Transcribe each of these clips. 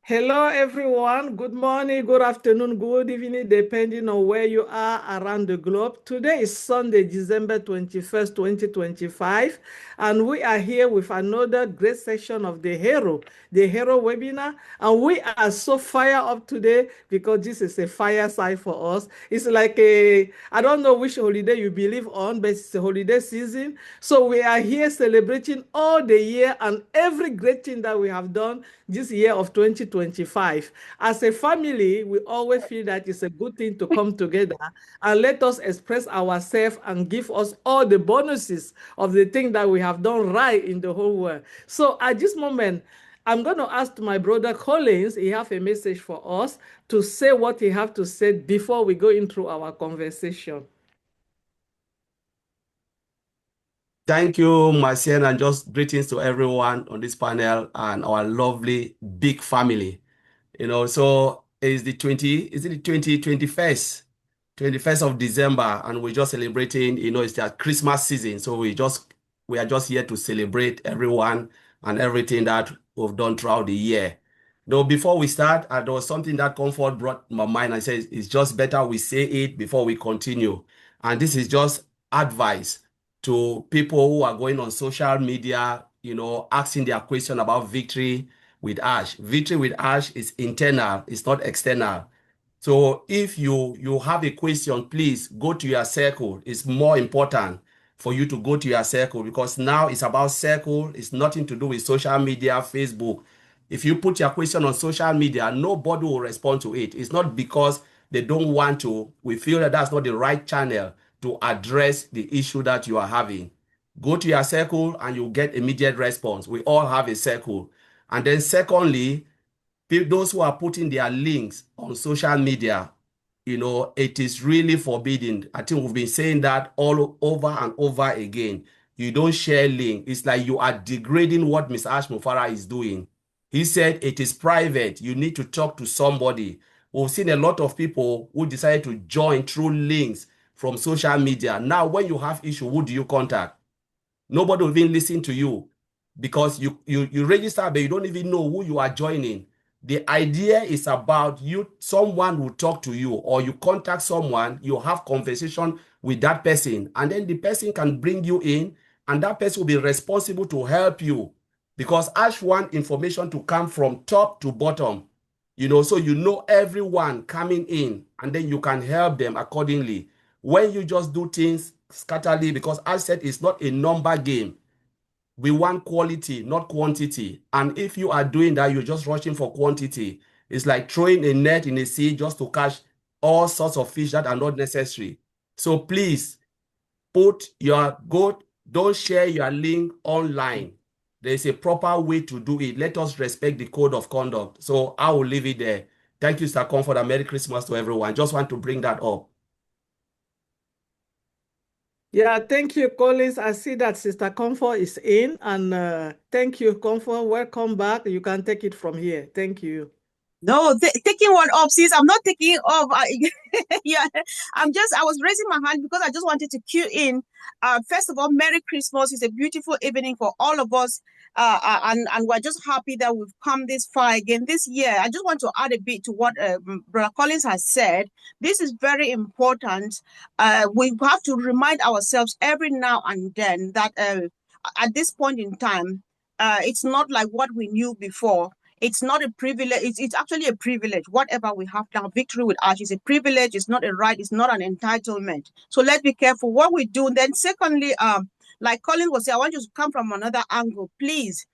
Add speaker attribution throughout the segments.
Speaker 1: Hello, everyone. Good morning, good afternoon, good evening, depending on where you are around the globe. Today is Sunday, December 21st, 2025, and we are here with another great session of the Hero webinar. And we are so fired up today because this is a fireside for us. It's like I don't know which holiday you believe on, but it's a holiday season. So we are here celebrating all the year and every great thing that we have done this year of 2025. As a family, we always feel that it's a good thing to come together and let us express ourselves and give us all the bonuses of the thing that we have done right in the whole world. So at this moment, I'm going to ask my brother Collins, he have a message for us to say what he have to say before we go into our conversation.
Speaker 2: Thank you, Marcian, and just greetings to everyone on this panel and our lovely big family. So is it the 21st of December, and we're just celebrating, it's the Christmas season. So we are just here to celebrate everyone and everything that we've done throughout the year. Though before we start, there was something that Comfort brought my mind. I said it's just better we say it before we continue. And this is just advice to people who are going on social media, asking their question about victory with Ash. Victory with Ash is internal, it's not external. So if you have a question, please go to your circle. It's more important for you to go to your circle because now it's about circle. It's nothing to do with social media, Facebook. If you put your question on social media, nobody will respond to it. It's not because they don't want to. We feel that that's not the right channel to address the issue that you are having. Go to your circle and you'll get immediate response. We all have a circle. And then secondly, those who are putting their links on social media, it is really forbidden. I think we've been saying that all over and over again. You don't share link. It's like you are degrading what Mr. Ash Mufara is doing. He said it is private. You need to talk to somebody. We've seen a lot of people who decided to join through links from social media. Now, when you have issue, who do you contact? Nobody will even listen to you because you register, but you don't even know who you are joining. The idea is about someone will talk to you or you contact someone, you have conversation with that person, and then the person can bring you in, and that person will be responsible to help you because Ash want information to come from top to bottom, so everyone coming in, and then you can help them accordingly. When you just do things scatterly, because I said it's not a number game. We want quality, not quantity. And if you are doing that, you're just rushing for quantity. It's like throwing a net in a sea just to catch all sorts of fish that are not necessary. So please don't share your link online. There's a proper way to do it. Let us respect the code of conduct. So I will leave it there. Thank you, Sir Comfort, and Merry Christmas to everyone. Just want to bring that up.
Speaker 1: Yeah, thank you, Collins. I see that Sister Comfort is in, and thank you, Comfort. Welcome back. You can take it from here. Thank you.
Speaker 3: No, taking one up, sis. I'm not taking off. Yeah, I was raising my hand because I just wanted to cue in. First of all, Merry Christmas. It's a beautiful evening for all of us. And we're just happy that we've come this far again this year. I just want to add a bit to what Brother Collins has said. This is very important. We have to remind ourselves every now and then that at this point in time, it's not like what we knew before. It's not a privilege. It's actually a privilege. Whatever we have now, victory with Ash is a privilege. It's not a right. It's not an entitlement. So let's be careful what we do. And then secondly, like Colin was saying, I want you to come from another angle, please.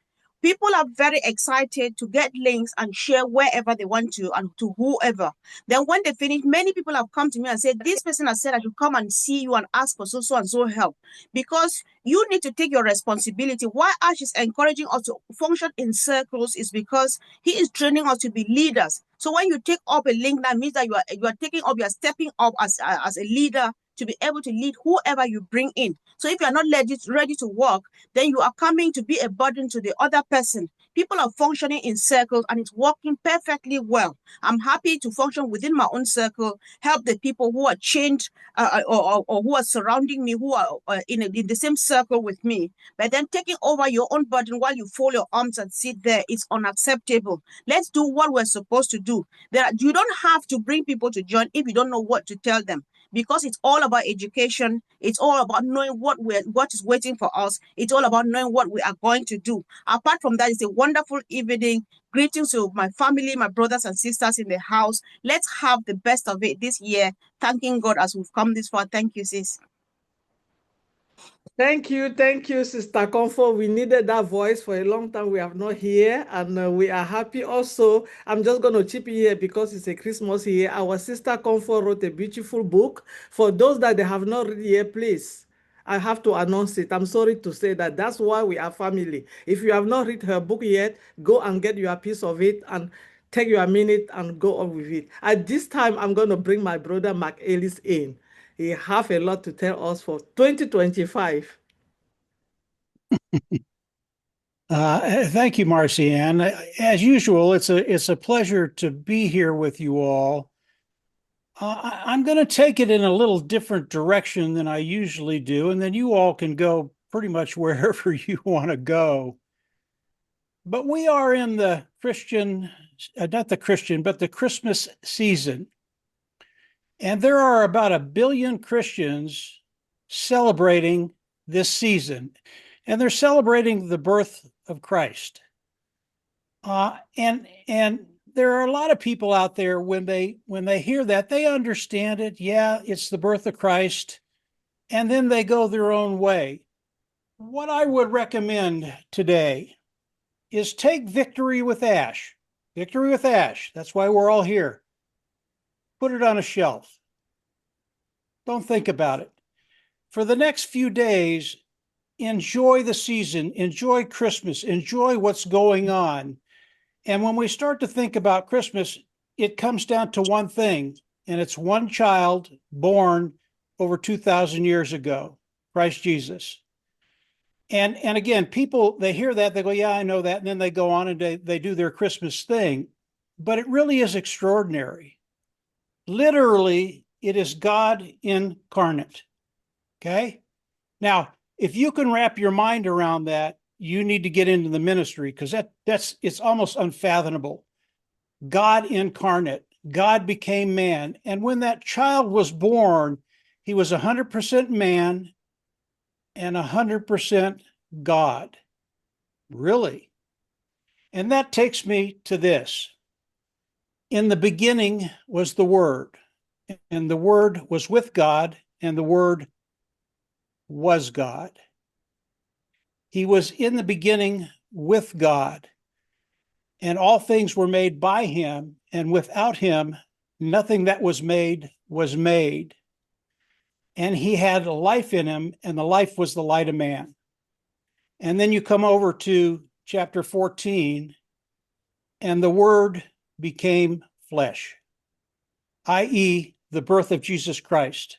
Speaker 3: People are very excited to get links and share wherever they want to and to whoever. Then when they finish, many people have come to me and said, this person has said I should come and see you and ask for so and so help. Because you need to take your responsibility. Why Ash is encouraging us to function in circles is because he is training us to be leaders. So when you take up a link, that means that you are taking up, you are stepping up as a leader to be able to lead whoever you bring in. So if you're not ready to work, then you are coming to be a burden to the other person. People are functioning in circles and it's working perfectly well. I'm happy to function within my own circle, help the people who are chained or who are surrounding me, who are in the same circle with me. But then taking over your own burden while you fold your arms and sit there is unacceptable. Let's do what we're supposed to do. You don't have to bring people to join if you don't know what to tell them, because it's all about education. It's all about knowing what is waiting for us. It's all about knowing what we are going to do. Apart from that, it's a wonderful evening. Greetings to my family, my brothers and sisters in the house. Let's have the best of it this year. Thanking God as we've come this far. Thank you, sis.
Speaker 1: Thank you, Sister Comfort. We needed that voice for a long time. We have not here, and we are happy also. I'm just going to chip in here because it's a Christmas here. Our Sister Comfort wrote a beautiful book. For those that they have not read here, please, I have to announce it. I'm sorry to say that. That's why we are family. If you have not read her book yet, go and get your piece of it and take your minute and go on with it. At this time, I'm going to bring my brother Mark Ellis in. He have a lot to tell us for 2025.
Speaker 4: Thank you, Marcy Ann. As usual, it's a pleasure to be here with you all. I'm going to take it in a little different direction than I usually do, and then you all can go pretty much wherever you want to go. But we are in the the Christmas season. And there are about 1 billion Christians celebrating this season. And they're celebrating the birth of Christ. And there are a lot of people out there when they hear that, they understand it. Yeah, it's the birth of Christ. And then they go their own way. What I would recommend today is take Victory with Ash. Victory with Ash. That's why we're all here. Put it on a shelf. Don't think about it. For the next few days, enjoy the season, enjoy Christmas, enjoy what's going on. And when we start to think about Christmas, it comes down to one thing, and it's one child born over 2,000 years ago, Christ Jesus. And again, people, they hear that, they go, yeah, I know that. And then they go on and they do their Christmas thing. But it really is extraordinary. Literally, it is God incarnate. Okay? Now, if you can wrap your mind around that, you need to get into the ministry, because it's almost unfathomable. God incarnate. God became man. And when that child was born, he was 100% man and 100% God. Really? And that takes me to this. In the beginning was the Word, and the Word was with God, and the Word was God. He was in the beginning with God, and all things were made by him, and without him, nothing that was made was made. And he had life in him, and the life was the light of man. And then you come over to chapter 14, and the Word became flesh, i.e., the birth of Jesus Christ.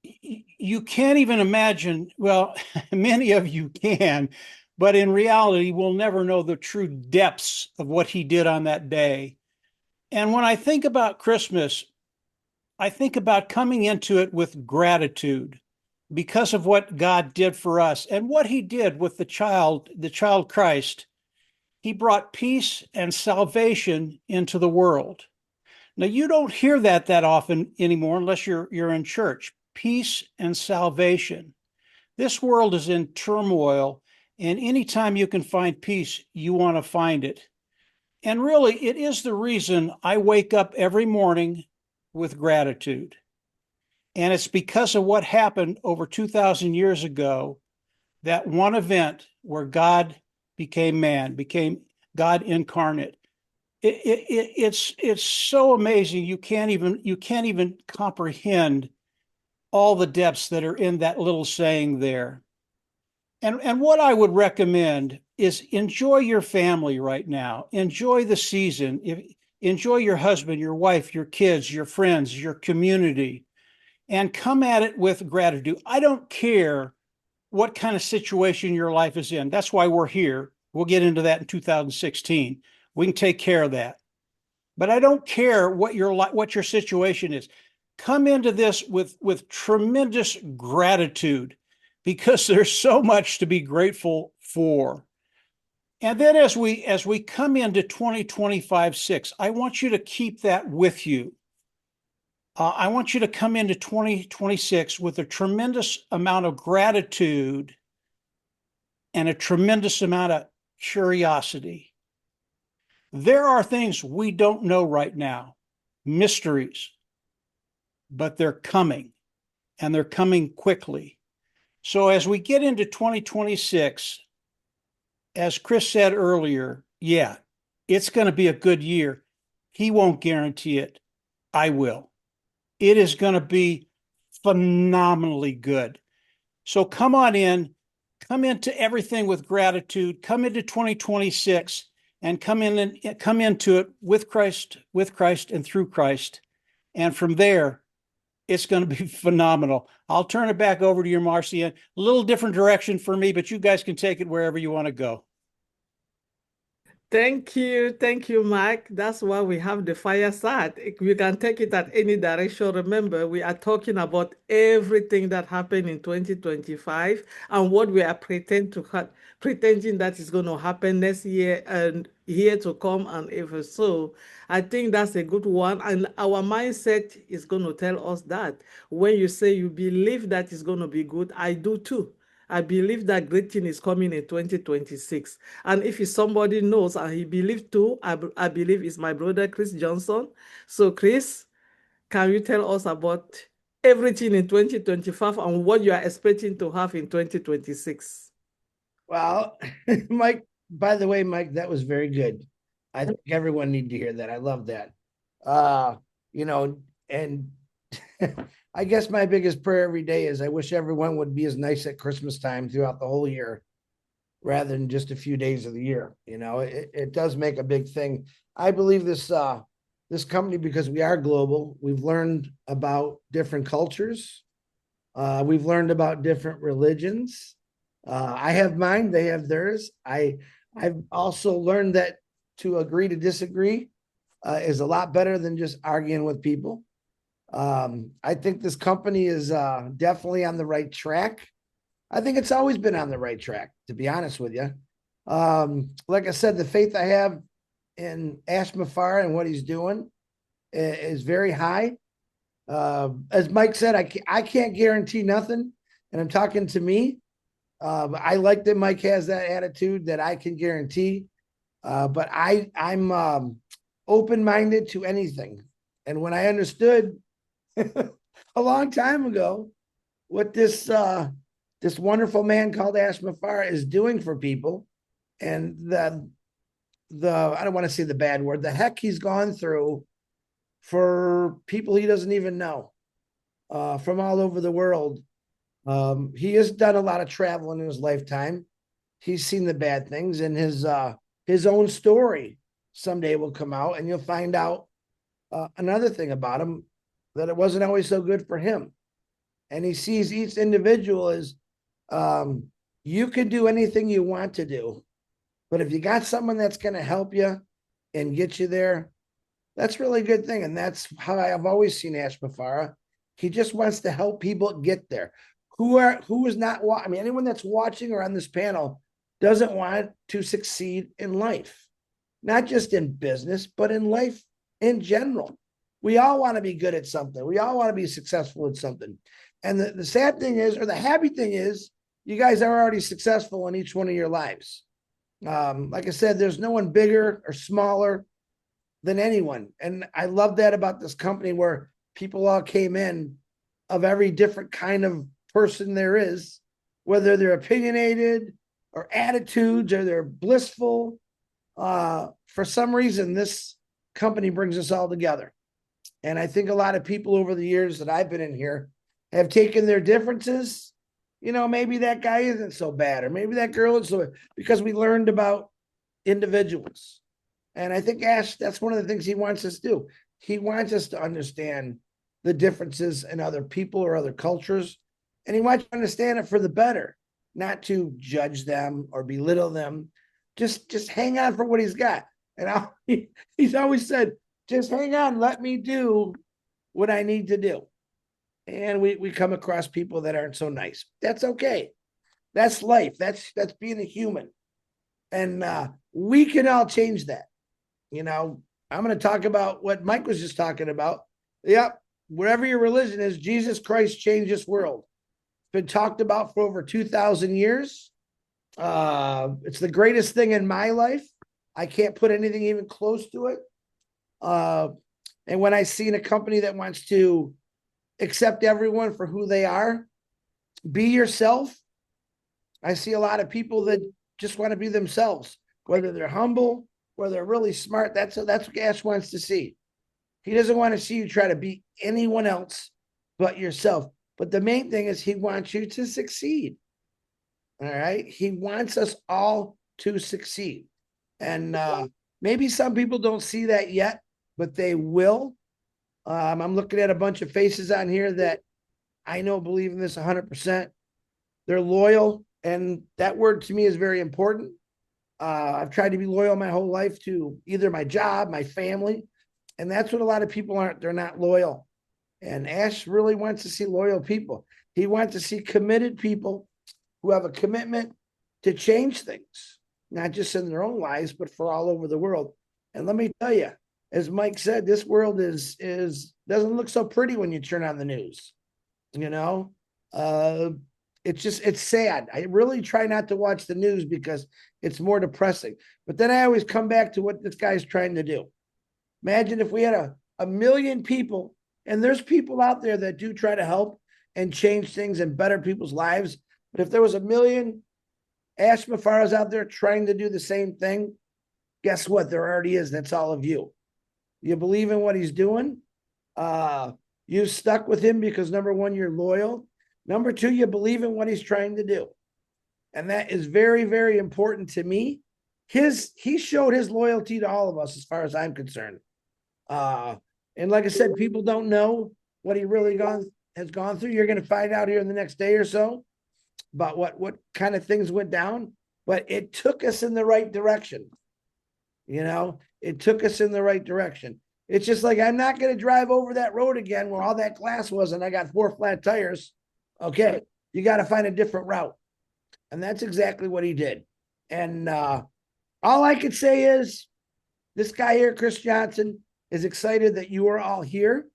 Speaker 4: You can't even imagine, well, many of you can, but in reality, we'll never know the true depths of what he did on that day. And when I think about Christmas, I think about coming into it with gratitude because of what God did for us and what he did with the child Christ. He brought peace and salvation into the world. Now, you don't hear that often anymore unless you're in church. Peace and salvation. This world is in turmoil, and anytime you can find peace, you want to find it. And really, it is the reason I wake up every morning with gratitude. And it's because of what happened over 2,000 years ago, that one event where God became man, became God incarnate. It's so amazing. You can't even comprehend all the depths that are in that little saying there. And what I would recommend is enjoy your family right now. Enjoy the season. Enjoy your husband, your wife, your kids, your friends, your community. and come at it with gratitude. I don't care what kind of situation your life is in. That's why we're here. We'll get into that in 2016. We can take care of that. But I don't care what your situation is. Come into this with tremendous gratitude, because there's so much to be grateful for. And then as we come into 2025-6, I want you to keep that with you. I want you to come into 2026 with a tremendous amount of gratitude and a tremendous amount of curiosity. There are things we don't know right now, mysteries, but they're coming, and they're coming quickly. So as we get into 2026, as Chris said earlier, yeah, it's going to be a good year. He won't guarantee it. I will. It is going to be phenomenally good. So come on in, come into everything with gratitude, come into 2026 and come into it with Christ and through Christ. And from there, it's going to be phenomenal. I'll turn it back over to you, Marcia. A little different direction for me, but you guys can take it wherever you want to go.
Speaker 1: Thank you, Mike. That's why we have the fireside. We can take it at any direction. Remember, we are talking about everything that happened in 2025 and what we are pretending that is going to happen next year and year to come and ever so. I think that's a good one. And our mindset is going to tell us that. When you say you believe that it's going to be good, I do too. I believe that great thing is coming in 2026. And if somebody knows and he believes too, I believe it's my brother, Chris Johnson. So Chris, can you tell us about everything in 2025 and what you are expecting to have in 2026?
Speaker 5: Well, Mike, by the way, Mike, that was very good. I think everyone needs to hear that. I love that. And I guess my biggest prayer every day is I wish everyone would be as nice at Christmas time throughout the whole year, rather than just a few days of the year. It does make a big thing. I believe this company, because we are global, we've learned about different cultures. We've learned about different religions. I have mine, they have theirs. I've also learned that to agree to disagree is a lot better than just arguing with people. I think this company is definitely on the right track. I think it's always been on the right track, to be honest with you. Like I said, the faith I have in Ash Mafara and what he's doing is very high. As Mike said, I can't guarantee nothing, and I'm talking to me. I like that Mike has that attitude that I can guarantee, but I'm open-minded to anything. And when I understood a long time ago what this wonderful man called Ash Mafara is doing for people, and the I don't want to say the bad word, the heck he's gone through for people he doesn't even know, from all over the world. He has done a lot of traveling in his lifetime. He's seen the bad things, and his own story someday will come out, and you'll find out another thing about him, that it wasn't always so good for him. And he sees each individual as you can do anything you want to do, but if you got someone that's going to help you and get you there, that's really a good thing. And that's how I've always seen Ash Mafara. He just wants to help people get there. Who is not watching? I mean, anyone that's watching or on this panel doesn't want to succeed in life, not just in business, but in life in general. We all want to be good at something. We all want to be successful at something. And the sad thing is, or the happy thing is, you guys are already successful in each one of your lives. Like I said, there's no one bigger or smaller than anyone. And I love that about this company, where people all came in of every different kind of person there is, whether they're opinionated or attitudes or they're blissful. For some reason, this company brings us all together. And I think a lot of people over the years that I've been in here have taken their differences. Maybe that guy isn't so bad, or maybe that girl is so, because we learned about individuals. And I think Ash, that's one of the things he wants us to do. He wants us to understand the differences in other people or other cultures. And he wants you to understand it for the better, not to judge them or belittle them. Just hang on for what he's got. And he's always said, just hang on, let me do what I need to do. And we come across people that aren't so nice. That's okay. That's life. That's being a human. And we can all change that. You know, I'm going to talk about what Mike was just talking about. Yep. Wherever your religion is, Jesus Christ changed this world. It's been talked about for over 2,000 years. It's the greatest thing in my life. I can't put anything even close to it. And when I see a company that wants to accept everyone for who they are, be yourself, I see a lot of people that just want to be themselves, whether they're humble, whether they're really smart. That's what Ash wants to see. He doesn't want to see you try to be anyone else but yourself. But the main thing is he wants you to succeed. All right. He wants us all to succeed. And maybe some people don't see that yet, but they will. I'm looking at a bunch of faces on here that I know believe in this 100%. They're loyal. And that word to me is very important. I've tried to be loyal my whole life to either my job, my family. And that's what a lot of people aren't. They're not loyal. And Ash really wants to see loyal people. He wants to see committed people who have a commitment to change things, not just in their own lives, but for all over the world. And let me tell you, as Mike said, this world is doesn't look so pretty when you turn on the news. You know, it's sad. I really try not to watch the news because it's more depressing. But then I always come back to what this guy's trying to do. Imagine if we had a million people, and there's people out there that do try to help and change things and better people's lives. But if there was a million Ash Mafaras out there trying to do the same thing, guess what? There already is. That's all of you. You believe in what he's doing. You stuck with him because number one, you're loyal. Number two, you believe in what he's trying to do. And that is very, very important to me. He showed his loyalty to all of us as far as I'm concerned. And like I said, people don't know what he really has gone through. You're going to find out here in the next day or so about what kind of things went down. But it took us in the right direction. You know, it took us in the right direction. It's just like, I'm not going to drive over that road again where all that glass was and I got 4 flat tires. Okay, you got to find a different route. And that's exactly what he did. And all I could say is this guy here, Chris Johnson, is excited that you are all here.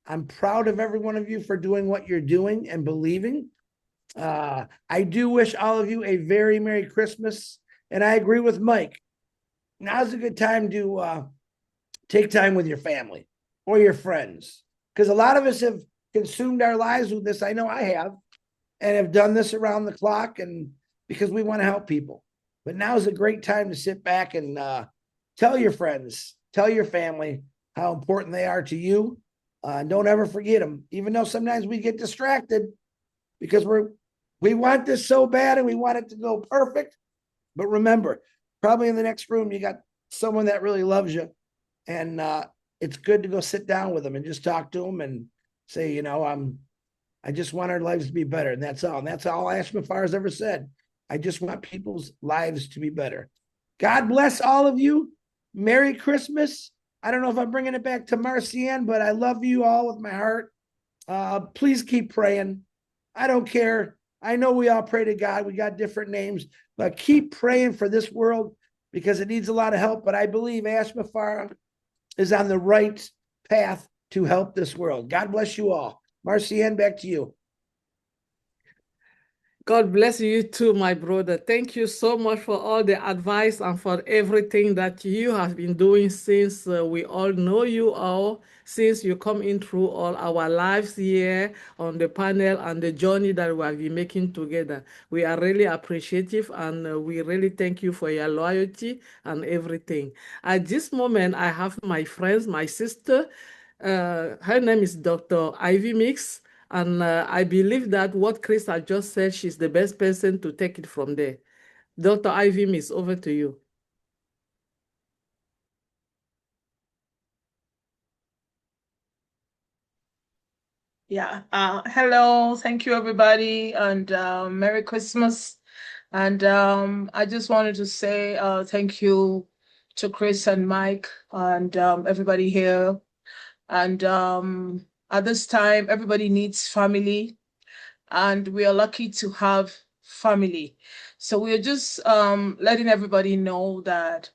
Speaker 5: I'm proud of every one of you for doing what you're doing and believing. I do wish all of you a very Merry Christmas. And I agree with Mike. Now's a good time to take time with your family or your friends. Because a lot of us have consumed our lives with this. I know I have. And have done this around the clock and because we want to help people. But now is a great time to sit back and tell your friends, tell your family how important they are to you. Don't ever forget them, even though sometimes we get distracted because we want this so bad and we want it to go perfect. But remember, probably in the next room, you got someone that really loves you. And it's good to go sit down with them and just talk to them and say, you know, I just want our lives to be better. And that's all. And that's all Ash Mafar has ever said. I just want people's lives to be better. God bless all of you. Merry Christmas. I don't know if I'm bringing it back to Marcianne, but I love you all with my heart. Please keep praying. I don't care. I know we all pray to God. We got different names, but keep praying for this world because it needs a lot of help. But I believe Ash Mafar is on the right path to help this world. God bless you all. Marcianne, back to you.
Speaker 1: God bless you too, my brother. Thank you so much for all the advice and for everything that you have been doing since we all know you all, since you come in through all our lives here on the panel and the journey that we have been making together. We are really appreciative and we really thank you for your loyalty and everything. At this moment, I have my friends, my sister. Her name is Dr. Ivy Mix. And I believe that what Chris has just said, she's the best person to take it from there. Dr. Ivy Miss, over to you.
Speaker 6: Yeah. Hello. Thank you, everybody, and Merry Christmas. And I just wanted to say thank you to Chris and Mike and everybody here. And at this time, everybody needs family, and we are lucky to have family. So we're just letting everybody know that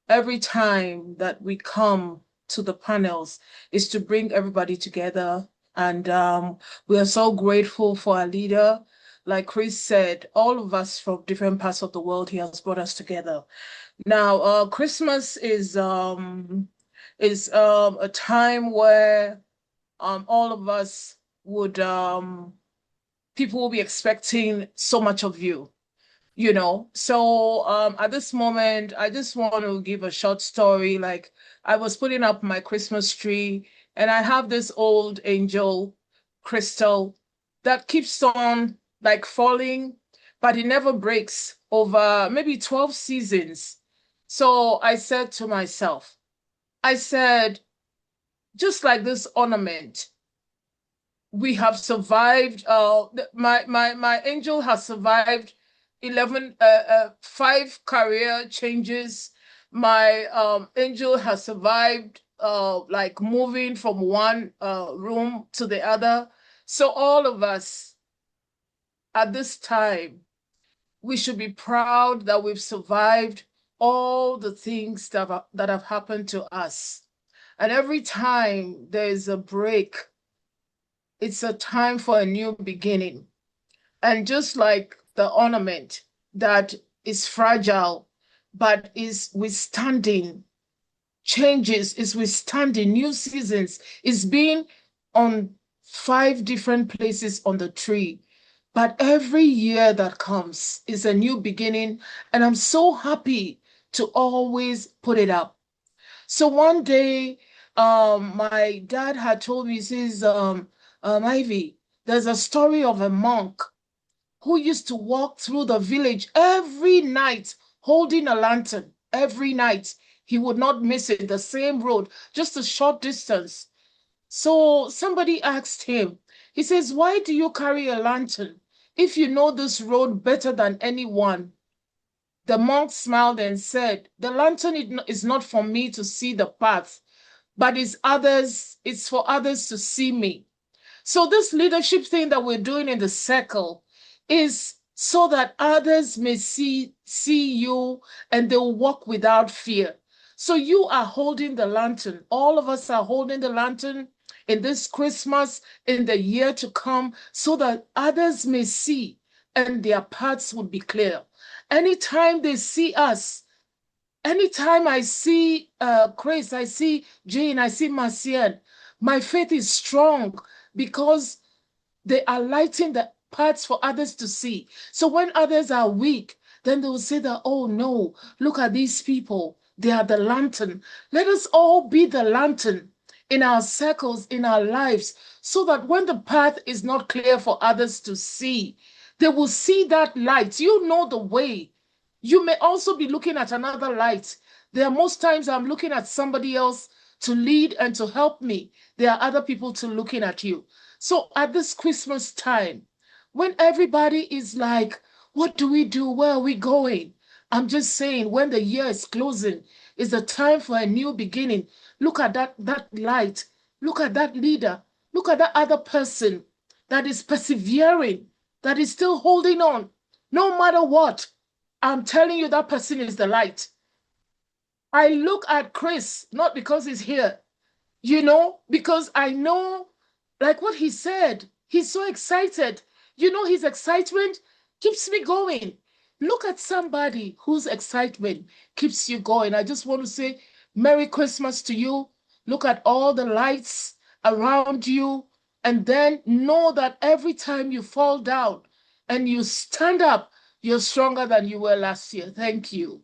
Speaker 6: every time that we come to the panels is to bring everybody together. And we are so grateful for our leader. Like Chris said, all of us from different parts of the world, he has brought us together. Now, Christmas is a time where all of us would people will be expecting so much of you. So at this moment, I just want to give a short story. Like, I was putting up my Christmas tree, and I have this old angel crystal that keeps on like falling, but it never breaks over maybe 12 seasons. So I said to myself, I said, just like this ornament, we have survived. My angel has survived 5 career changes. My angel has survived like moving from one room to the other. So all of us at this time, we should be proud that we've survived all the things that have happened to us. And every time there is a break, it's a time for a new beginning. And just like the ornament that is fragile, but is withstanding changes, is withstanding new seasons, is being on 5 different places on the tree. But every year that comes is a new beginning. And I'm so happy to always put it up. So one day, my dad had told me, he says, Ivy, there's a story of a monk who used to walk through the village every night holding a lantern. Every night. He would not miss it, the same road, just a short distance. So somebody asked him, he says, why do you carry a lantern if you know this road better than anyone? The monk smiled and said, the lantern is not for me to see the path, but it's for others to see me. So this leadership thing that we're doing in the circle is so that others may see you and they'll walk without fear. So you are holding the lantern. All of us are holding the lantern in this Christmas, in the year to come, so that others may see and their paths would be clear. Anytime they see us, anytime I see Chris, I see Jane, I see Marcian, my faith is strong because they are lighting the paths for others to see. So when others are weak, then they will say that, oh no, look at these people. They are the lantern. Let us all be the lantern in our circles, in our lives, so that when the path is not clear for others to see, they will see that light. You know the way. You may also be looking at another light. There are most times I'm looking at somebody else to lead and to help me. There are other people to looking at you. So at this Christmas time, when everybody is like, what do we do? Where are we going? I'm just saying, when the year is closing, it's a time for a new beginning. Look at that light. Look at that leader. Look at that other person that is persevering, that is still holding on, no matter what. I'm telling you, that person is the light. I look at Chris, not because he's here, because I know, like what he said, he's so excited. His excitement keeps me going. Look at somebody whose excitement keeps you going. I just want to say Merry Christmas to you. Look at all the lights around you, and then know that every time you fall down and you stand up, you're stronger than you were last year. Thank you.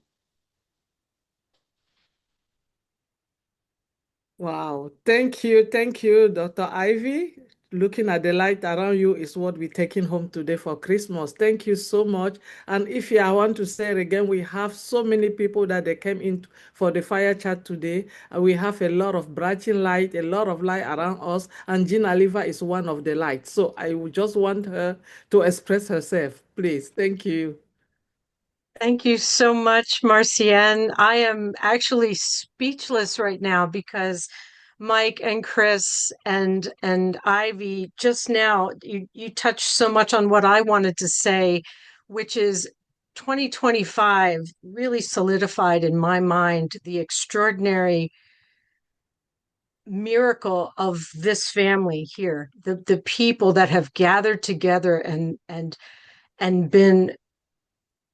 Speaker 1: Wow. Thank you, Dr. Ivy. looking at the light around you is what we're taking home today for Christmas. Thank you so much. And if I want to say it again, we have so many people that they came in for the fire chat today. We have a lot of branching light, a lot of light around us, and Jean Aliva is one of the lights. So I would just want her to express herself, please. Thank you.
Speaker 7: Thank you so much, Marcienne. I am actually speechless right now because Mike and Chris and Ivy, just now, you touched so much on what I wanted to say, which is 2025 really solidified in my mind the extraordinary miracle of this family here, the people that have gathered together and been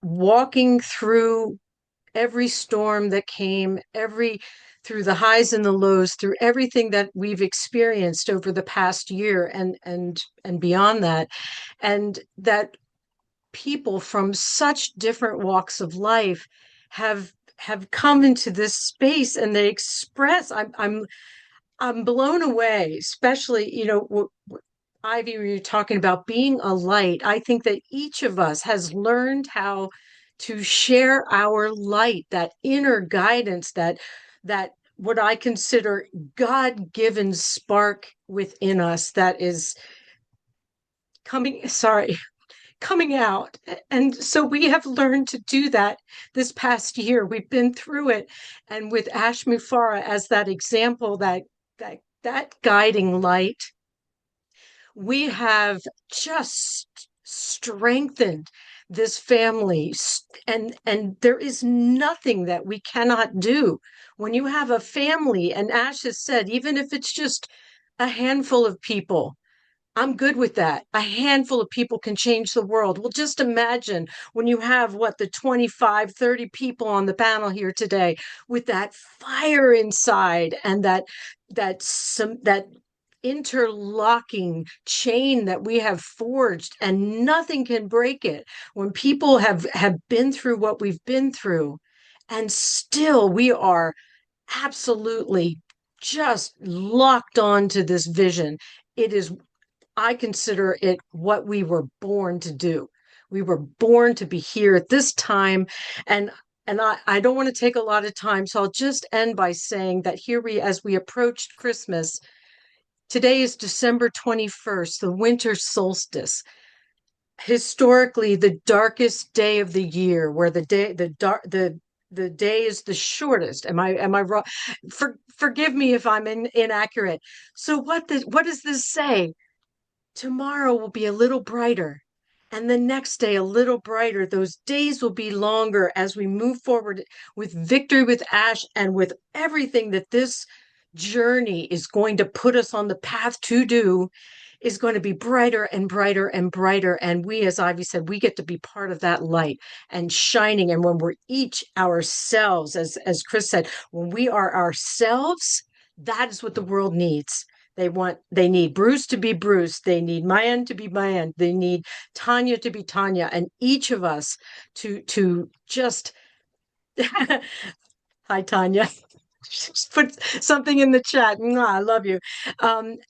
Speaker 7: walking through every storm that came, through the highs and the lows, through everything that we've experienced over the past year and beyond that, and that people from such different walks of life have come into this space and they express. I'm blown away, especially, Ivy, were you talking about being a light? I think that each of us has learned how to share our light, that inner guidance, that what I consider God-given spark within us that is coming out. And so we have learned to do that this past year. We've been through it. And with Ash Mufara as that example, that guiding light, we have just strengthened this family, and there is nothing that we cannot do when you have a family. And Ash has said, even if it's just a handful of people, I'm good with that. A handful of people can change the world. Well, just imagine when you have the 25, 30 people on the panel here today with that fire inside and that interlocking chain that we have forged, and nothing can break it. When people have been through what we've been through, and still we are absolutely just locked on to this vision. I consider it what we were born to do. We were born to be here at this time. And I don't want to take a lot of time, so I'll just end by saying that as we approached Christmas, today is December 21st, the winter solstice. Historically, the darkest day of the year, where the day is the shortest. Am I wrong? Forgive me if I'm inaccurate. So what does this say? Tomorrow will be a little brighter, and the next day a little brighter. Those days will be longer as we move forward with victory, with Ash, and with everything that this journey is going to put us on the path to do is going to be brighter and brighter and brighter. And we, as Ivy said, we get to be part of that light and shining. And when we're each ourselves, as Chris said, when we are ourselves, that is what the world needs. They need Bruce to be Bruce. They need Mayan to be Mayan. They need Tanya to be Tanya. And each of us to just, hi, Tanya. Just put something in the chat. Mwah, I love you.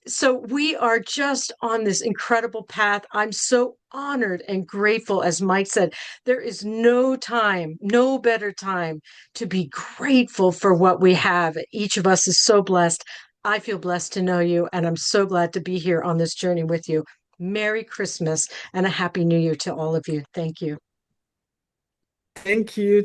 Speaker 7: So we are just on this incredible path. I'm so honored and grateful. As Mike said, there is no better time to be grateful for what we have. Each of us is so blessed. I feel blessed to know you, and I'm so glad to be here on this journey with you. Merry Christmas and a Happy New Year to all of you. Thank you.
Speaker 1: Thank you,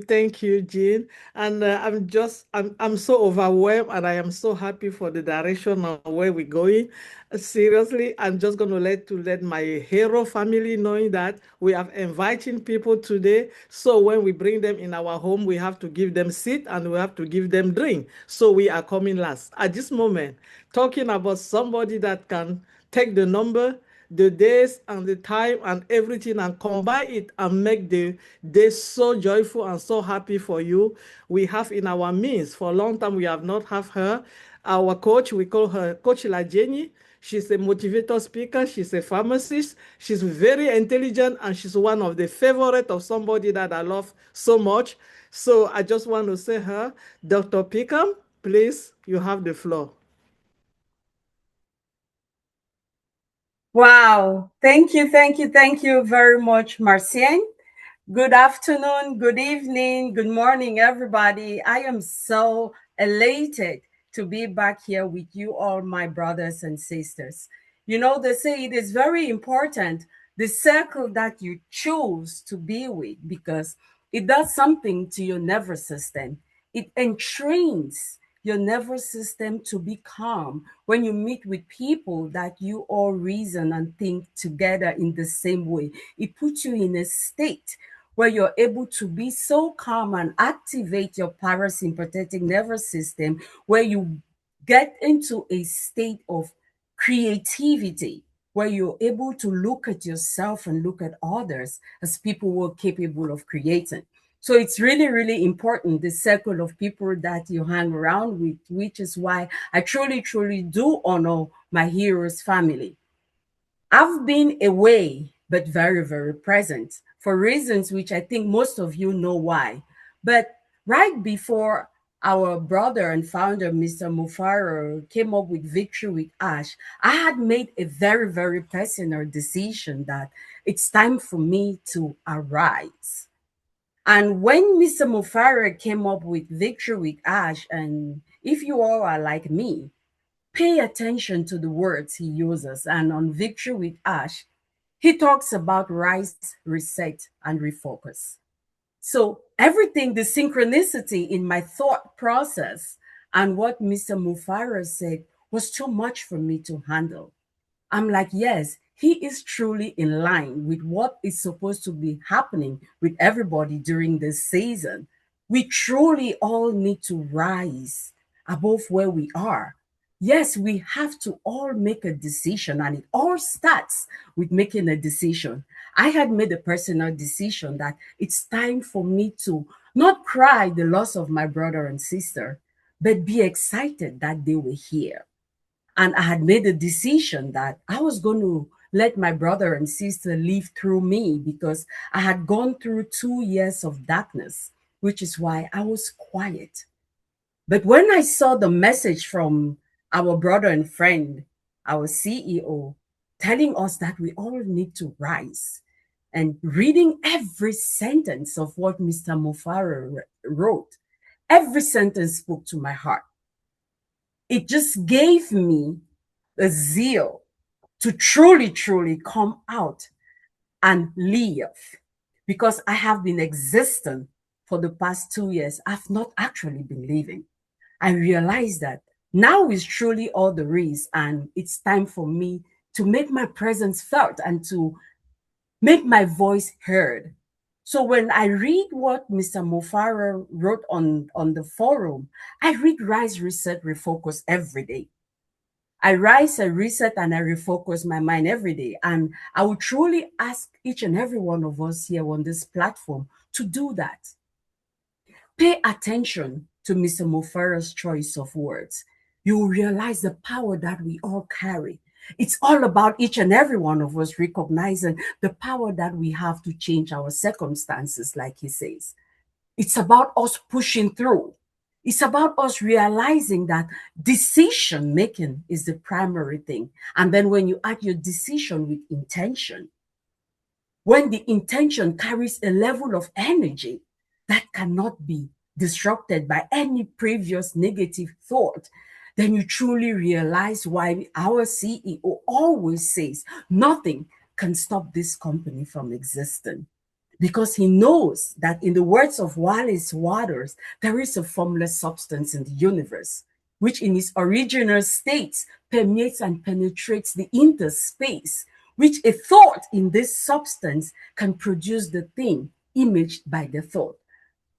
Speaker 1: Jean. And I'm so overwhelmed, and I am so happy for the direction of where we're going. Seriously, I'm just going to let my hero family knowing that we are inviting people today. So when we bring them in our home, we have to give them seat and we have to give them drink. So we are coming last. At this moment, talking about somebody that can take the number, the days and the time and everything, and combine it and make the day so joyful and so happy for you. We have in our midst, for a long time we have not have her, our coach. We call her Coach Lajeni. She's a motivator speaker. She's a pharmacist. She's very intelligent, and she's one of the favorite of somebody that I love so much. So I just want to say her, Dr. Pickham, please, you have the floor.
Speaker 8: Wow. Thank you, thank you, thank you very much, Marcien. Good afternoon, good evening, good morning, everybody. I am so elated to be back here with you all, my brothers and sisters. You know, they say it is very important, the circle that you choose to be with, because it does something to your nervous system. It entrains your nervous system to be calm when you meet with people that you all reason and think together in the same way. It puts you in a state where you're able to be so calm and activate your parasympathetic nervous system, where you get into a state of creativity, where you're able to look at yourself and look at others as people who are capable of creating. So it's really, really important, the circle of people that you hang around with, which is why I truly, truly do honor my Heroes family. I've been away, but very, very present for reasons which I think most of you know why. But right before our brother and founder, Mr. Mufaro, came up with Victory with Ash, I had made a very, very personal decision that it's time for me to arise. And when Mr. Mufaro came up with Victory with Ash, and if you all are like me, pay attention to the words he uses. And on Victory with Ash, he talks about rise, reset, and refocus. So everything, the synchronicity in my thought process and what Mr. Mufara said was too much for me to handle. I'm like, yes, he is truly in line with what is supposed to be happening with everybody during this season. We truly all need to rise above where we are. Yes, we have to all make a decision, and it all starts with making a decision. I had made a personal decision that it's time for me to not cry the loss of my brother and sister, but be excited that they were here. And I had made a decision that I was going to let my brother and sister live through me, because I had gone through 2 years of darkness, which is why I was quiet. But when I saw the message from our brother and friend, our CEO, telling us that we all need to rise, and reading every sentence of what Mr. Mufara wrote, every sentence spoke to my heart. It just gave me a zeal to truly, truly come out and live, because I have been existing for the past 2 years. I've not actually been living. I realized that now is truly all there is, and it's time for me to make my presence felt and to make my voice heard. So when I read what Mr. Mufara wrote on the forum, I read Rise, Reset, Refocus every day. I rise, I reset, and I refocus my mind every day. And I would truly ask each and every one of us here on this platform to do that. Pay attention to Mr. Mufara's choice of words. You will realize the power that we all carry. It's all about each and every one of us recognizing the power that we have to change our circumstances, like he says. It's about us pushing through. It's about us realizing that decision making is the primary thing. And then when you add your decision with intention, when the intention carries a level of energy that cannot be disrupted by any previous negative thought, then you truly realize why our CEO always says nothing can stop this company from existing. Because he knows that, in the words of Wallace Waters, there is a formless substance in the universe, which in its original states permeates and penetrates the interspace, which a thought in this substance can produce the thing imaged by the thought.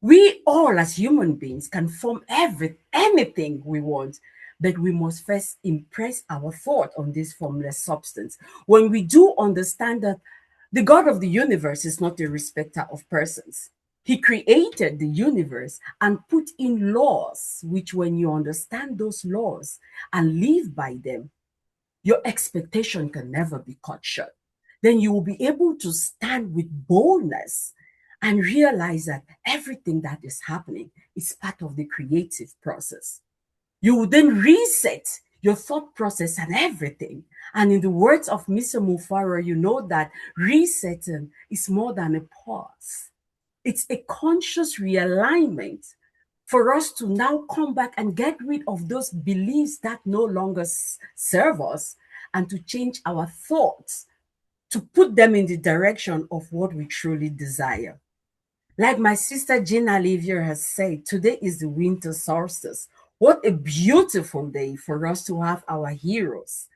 Speaker 8: We all as human beings can form anything we want, but we must first impress our thought on this formless substance. When we do understand that the God of the universe is not a respecter of persons. He created the universe and put in laws, which when you understand those laws and live by them, your expectation can never be cut short. Then you will be able to stand with boldness and realize that everything that is happening is part of the creative process. You will then reset your thought process, and everything. And in the words of Mr. Mufara, you know that resetting is more than a pause. It's a conscious realignment for us to now come back and get rid of those beliefs that no longer serve us, and to change our thoughts to put them in the direction of what we truly desire. Like my sister Jean Olivier has said, today is the winter solstice. What a beautiful day for us to have our heroes.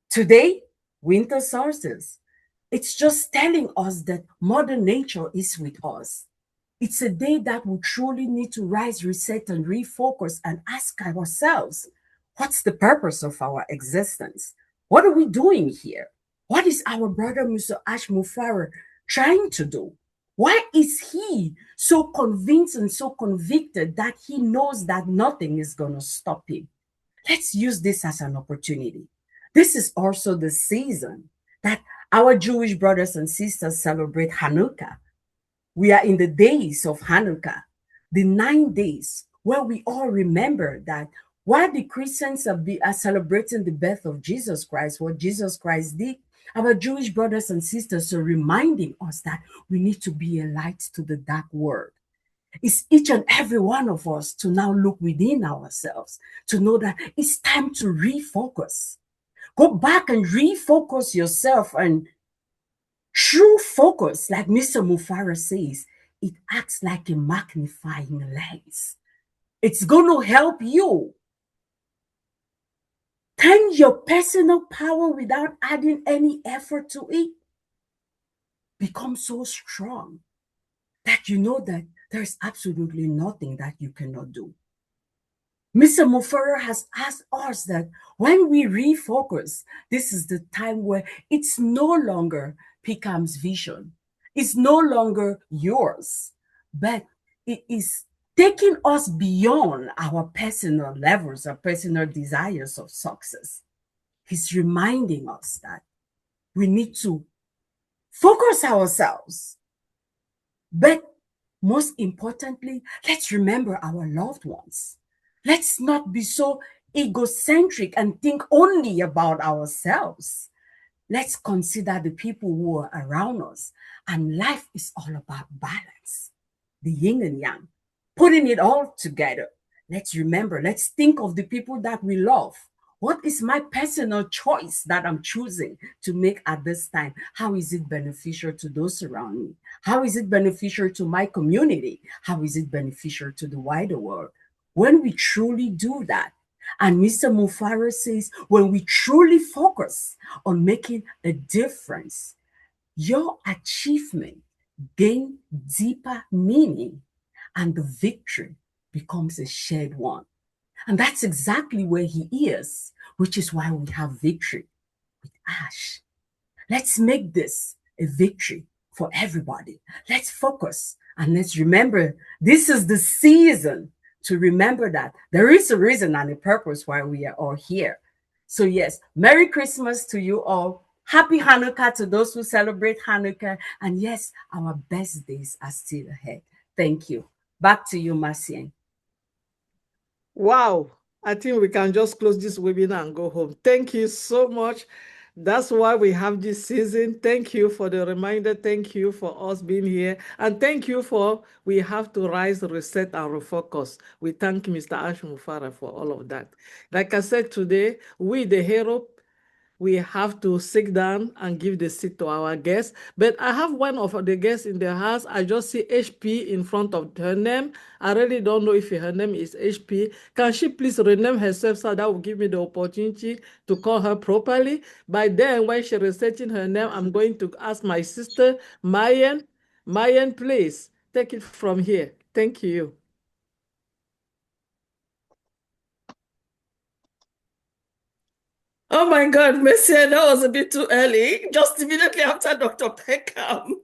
Speaker 8: Today, winter solstice. It's just telling us that Mother Nature is with us. It's a day that we truly need to rise, reset, and refocus and ask ourselves, what's the purpose of our existence? What are we doing here? What is our brother Mr. Ash Mufara trying to do? Why is he so convinced and so convicted that he knows that nothing is going to stop him? Let's use this as an opportunity. This is also the season that our Jewish brothers and sisters celebrate Hanukkah. We are in the days of Hanukkah, the 9 days where we all remember that while the Christians are celebrating the birth of Jesus Christ, what Jesus Christ did, our Jewish brothers and sisters are reminding us that we need to be a light to the dark world. It's each and every one of us to now look within ourselves, to know that it's time to refocus. Go back and refocus yourself. And true focus, like Mr. Mufara says, it acts like a magnifying lens. It's going to help you turn your personal power without adding any effort to it. Become so strong that you know that there's absolutely nothing that you cannot do. Mr. Mufara has asked us that when we refocus, this is the time where it's no longer Pikam's vision. It's no longer yours, but it is taking us beyond our personal levels, our personal desires of success. He's reminding us that we need to focus ourselves. But most importantly, let's remember our loved ones. Let's not be so egocentric and think only about ourselves. Let's consider the people who are around us. And life is all about balance, the yin and yang, putting it all together. Let's remember, let's think of the people that we love. What is my personal choice that I'm choosing to make at this time? How is it beneficial to those around me? How is it beneficial to my community? How is it beneficial to the wider world? When we truly do that, and Mr. Mufara says, when we truly focus on making a difference, your achievement gains deeper meaning and the victory becomes a shared one. And that's exactly where he is, which is why we have victory with Ash. Let's make this a victory for everybody. Let's focus and let's remember this is the season to remember that there is a reason and a purpose why we are all here. So yes, Merry Christmas to you all. Happy Hanukkah to those who celebrate Hanukkah. And yes, our best days are still ahead. Thank you. Back to you, Marcien.
Speaker 1: Wow. I think we can just close this webinar and go home. Thank you so much. That's why we have this season. Thank you for the reminder. Thank you for us being here. And thank you for we have to rise, reset, and refocus. We thank Mr. Ash Mufara for all of that. Like I said today, we, the hero, we have to sit down and give the seat to our guests. But I have one of the guests in the house. I just see HP in front of her name. I really don't know if her name is HP. Can she please rename herself so that will give me the opportunity to call her properly? By then, when she's researching her name, I'm going to ask my sister, Mayan. Mayan, please, take it from here. Thank you.
Speaker 9: Oh my God, Messiah, that was a bit too early. Just immediately after Dr. Peckham.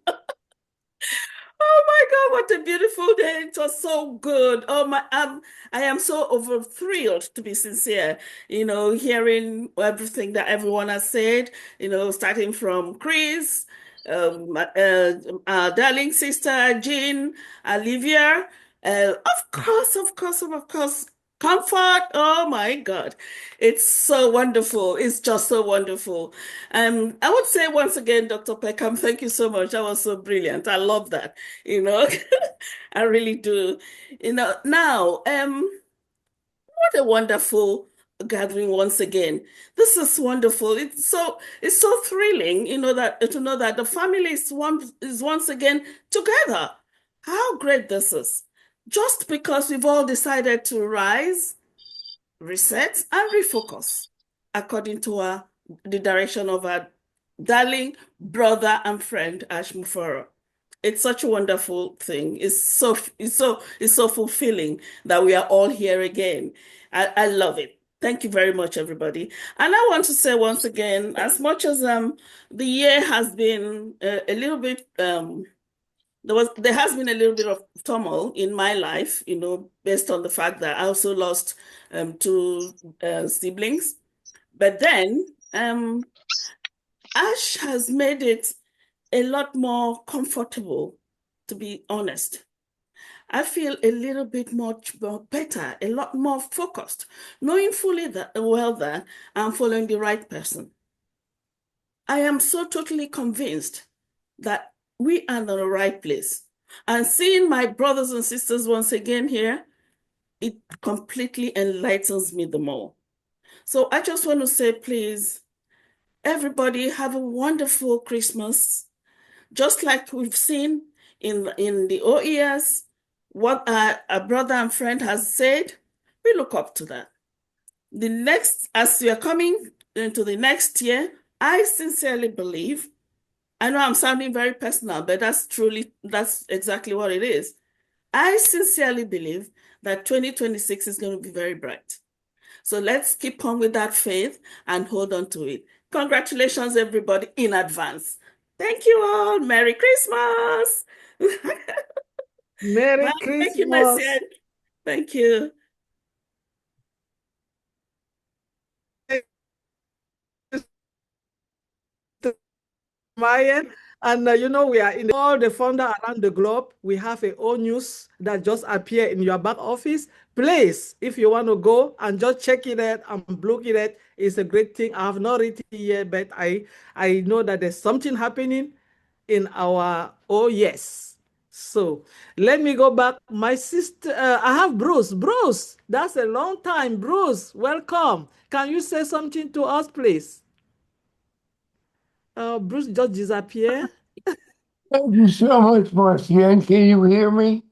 Speaker 9: Oh my God, what a beautiful day. It was so good. I am so over thrilled, to be sincere, hearing everything that everyone has said, starting from Chris, our darling sister, Jean, Olivia, of course, comfort. Oh my God. It's so wonderful. It's just so wonderful. I would say once again, Dr. Peckham, thank you so much. That was so brilliant. I love that. I really do. Now, what a wonderful gathering once again. This is wonderful. It's so thrilling, that to know that the family is once again together. How great this is. Just because we've all decided to rise, reset, and refocus according to the direction of our darling brother and friend Ash Mufara. It's such a wonderful thing. It's so fulfilling that we are all here again. I love it. Thank you very much, everybody. And I want to say once again, as much as the year has been a little bit there has been a little bit of turmoil in my life, based on the fact that I also lost two siblings. But then Ash has made it a lot more comfortable, to be honest. I feel a little bit much more better, a lot more focused, knowing fully that I'm following the right person. I am so totally convinced that we are in the right place. And seeing my brothers and sisters once again here, it completely enlightens me the more. So I just want to say, please, everybody have a wonderful Christmas. Just like we've seen in the OES, what our brother and friend has said, we look up to that. As we are coming into the next year, I sincerely believe, I know I'm sounding very personal, but that's exactly what it is. I sincerely believe that 2026 is going to be very bright. So let's keep on with that faith and hold on to it. Congratulations, everybody, in advance. Thank you all. Merry Christmas.
Speaker 5: Merry
Speaker 9: Bye. Thank you,
Speaker 5: Christmas.
Speaker 9: Mercian. Thank you.
Speaker 1: Mayan. And we are in all the founder around the globe. We have a own news that just appeared in your back office. Please, if you want to go and just check it out and look it at, it's a great thing. I have not read it yet, but I know that there's something happening in our yes. So let me go back. My sister, I have Bruce. Bruce, that's a long time. Bruce, welcome. Can you say something to us, please? Bruce just disappeared.
Speaker 10: Thank you so much, Marcian. Can you hear me?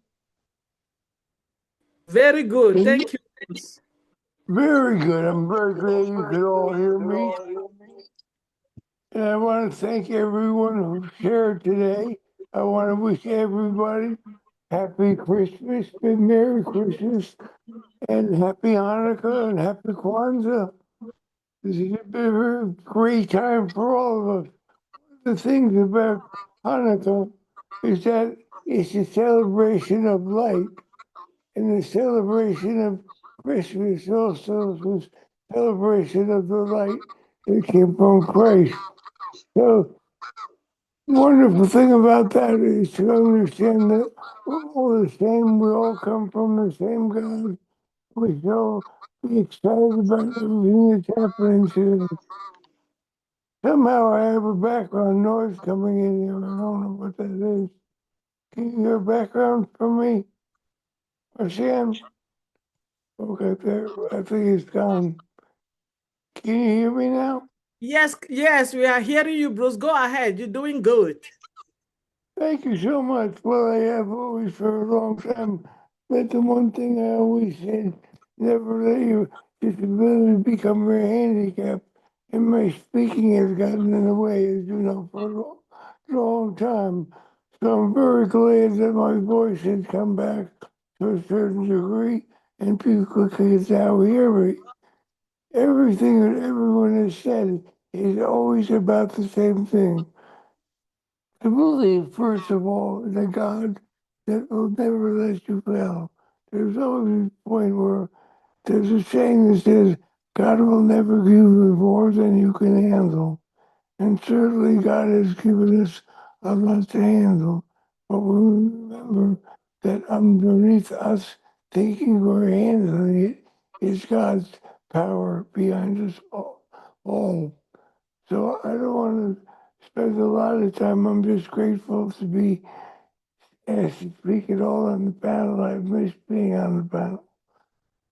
Speaker 1: Very good. Thank you, Bruce.
Speaker 10: Very good. I'm very glad you could all hear me. And I want to thank everyone who shared today. I want to wish everybody Happy Christmas and Merry Christmas and Happy Hanukkah and Happy Kwanzaa. This is a great time for all of us. The things about Hanukkah is that it's a celebration of light, and the celebration of Christmas also is a celebration of the light that came from Christ. So the wonderful thing about that is to understand that we're all the same, we all come from the same God. We should all be excited about everything that's happening today. Somehow I have a background noise coming in here. I don't know what that is. Can you hear background from me? Or Sam? Okay, there. I think it's gone. Can you hear me now?
Speaker 1: Yes, we are hearing you, Bruce. Go ahead. You're doing good.
Speaker 10: Thank you so much. Well, I have always for a long time. That's the one thing I always said, never let your disability become your handicap. And my speaking has gotten in the way, as you know, for a long time. So I'm very glad that my voice has come back to a certain degree, and people can now hear me. Everything that everyone has said is always about the same thing. I believe, first of all, in a God that will never let you fail. There's always a point where there's a saying that says, God will never give you more than you can handle. And certainly God has given us a lot to handle. But we remember that underneath us thinking we're handling it It's God's power behind us all. So I don't want to spend a lot of time. I'm just grateful to be asked to speak at all on the panel. I've missed being on the panel.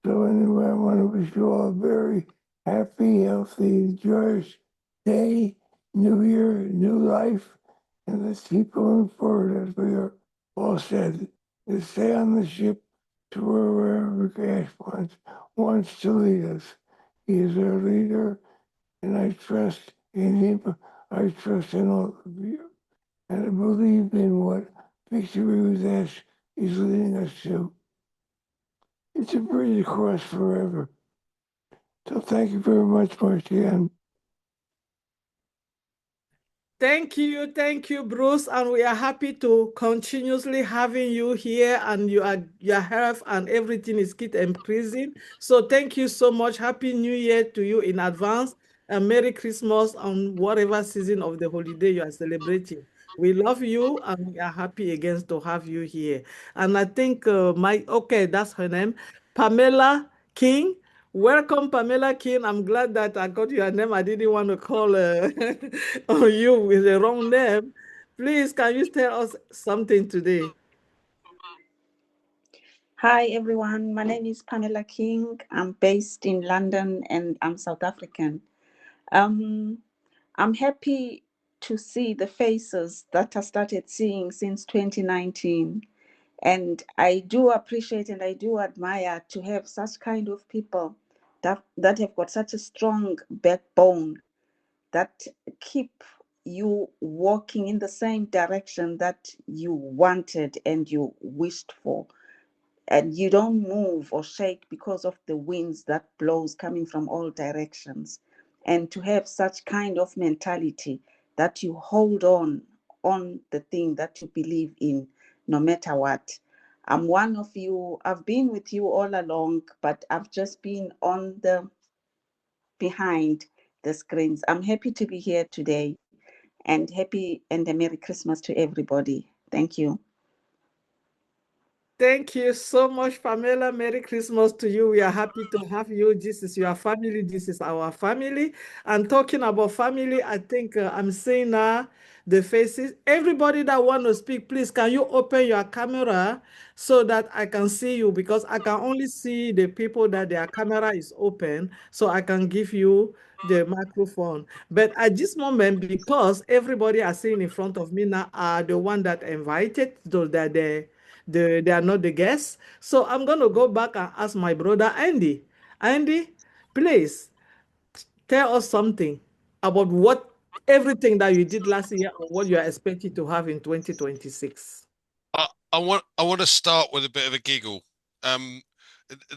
Speaker 10: So anyway, I want to wish you all a very happy, healthy, joyous day, new year, new life, and let's keep going forward as we are all said. Let's stay on the ship to wherever Gash wants to lead us. He is our leader, and I trust in him. I trust in all of you. And I believe in what Victory with Ash is leading us to. It's a bridge across forever. So thank you very much, Marcia.
Speaker 1: Thank you, Bruce, and we are happy to continuously having you here, and your health and everything is keep increasing. So thank you so much. Happy New Year to you in advance, and Merry Christmas on whatever season of the holiday you are celebrating. We love you, and we are happy again to have you here. And I think that's her name, Pamela King. Welcome, Pamela King. I'm glad that I got your name. I didn't want to call on you with the wrong name. Please, can you tell us something today?
Speaker 11: Hi, everyone. My name is Pamela King. I'm based in London and I'm South African. I'm happy to see the faces that I started seeing since 2019. And I do appreciate and I do admire to have such kind of people that have got such a strong backbone that keep you walking in the same direction that you wanted and you wished for, and you don't move or shake because of the winds that blows coming from all directions. And to have such kind of mentality that you hold on the thing that you believe in no matter what. I'm one of you. I've been with you all along, but I've just been on the behind the screens. I'm happy to be here today, and happy and a Merry Christmas to everybody. Thank you.
Speaker 1: Thank you so much, Pamela. Merry Christmas to you. We are happy to have you. This is your family. This is our family. And talking about family, I think I'm seeing now the faces. Everybody that want to speak, please, can you open your camera so that I can see you? Because I can only see the people that their camera is open, so I can give you the microphone. But at this moment, because everybody are sitting in front of me now are the one that invited, so that they are not the guests. So I'm going to go back and ask my brother Andy. Andy, please tell us something about everything that you did last year or what you are expecting to have in 2026.
Speaker 12: I want to start with a bit of a giggle. Um,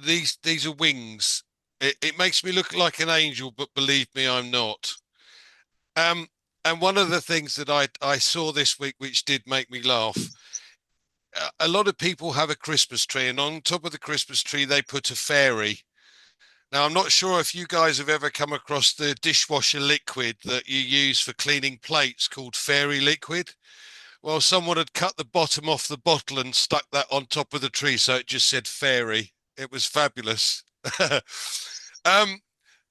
Speaker 12: these are wings. It makes me look like an angel, but believe me, I'm not. Um, and one of the things that I saw this week, which did make me laugh, a lot of people have a Christmas tree, and on top of the Christmas tree, they put a fairy. Now, I'm not sure if you guys have ever come across the dishwasher liquid that you use for cleaning plates called fairy liquid. Well, someone had cut the bottom off the bottle and stuck that on top of the tree, so it just said fairy. It was fabulous. um,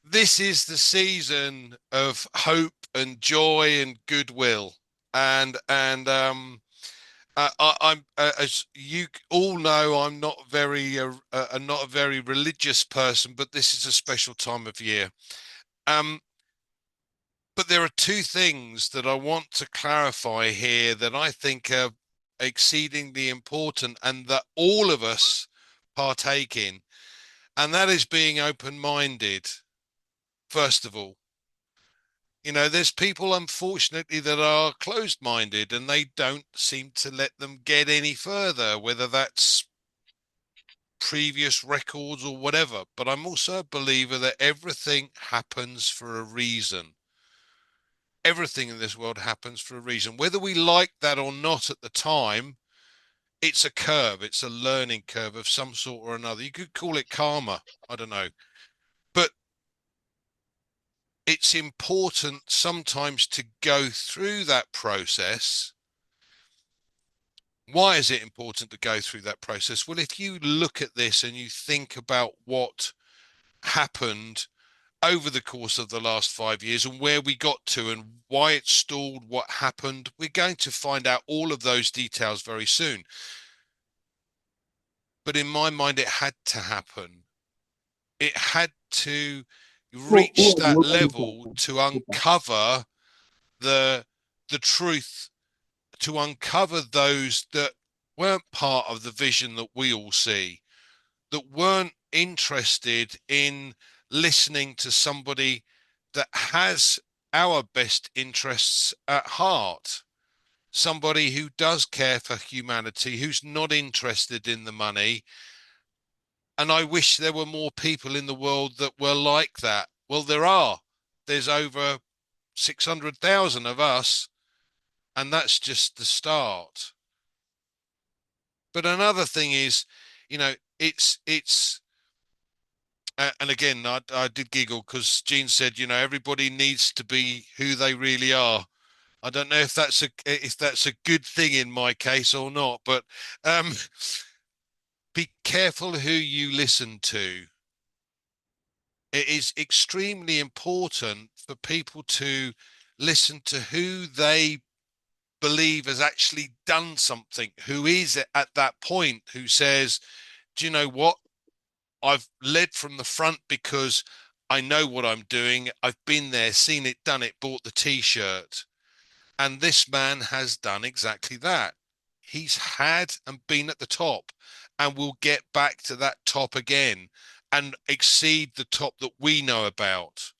Speaker 12: this is the season of hope and joy and goodwill, and I'm as you all know, I'm not not a very religious person, but this is a special time of year. Um, but there are two things that I want to clarify here that I think are exceedingly important and that all of us partake in, and that is being open-minded, first of all. You know, there's people, unfortunately, that are closed-minded and they don't seem to let them get any further, whether that's previous records or whatever. But I'm also a believer that everything happens for a reason. Everything in this world happens for a reason. Whether we like that or not at the time, it's a curve. It's a learning curve of some sort or another. You could call it karma. I don't know. But it's important sometimes to go through that process. Why is it important to go through that process? Well, if you look at this and you think about what happened over the course of the last 5 years and where we got to and why it stalled, what happened. We're going to find out all of those details very soon. But in my mind, it had to happen. It had to reach that level to uncover the truth, to uncover those that weren't part of the vision that we all see, that weren't interested in listening to somebody that has our best interests at heart, somebody who does care for humanity, who's not interested in the money. And I wish there were more people in the world that were like that. Well, there are. There's over 600,000 of us, and that's just the start. But another thing is, you know, it's and again, I did giggle because Jean said, you know, everybody needs to be who they really are. I don't know if that's a good thing in my case or not, but be careful who you listen to. It is extremely important for people to listen to who they believe has actually done something, who is at that point, who says, do you know what? I've led from the front because I know what I'm doing. I've been there, seen it, done it, bought the t-shirt. And this man has done exactly that. He's had and been at the top and will get back to that top again and exceed the top that we know about.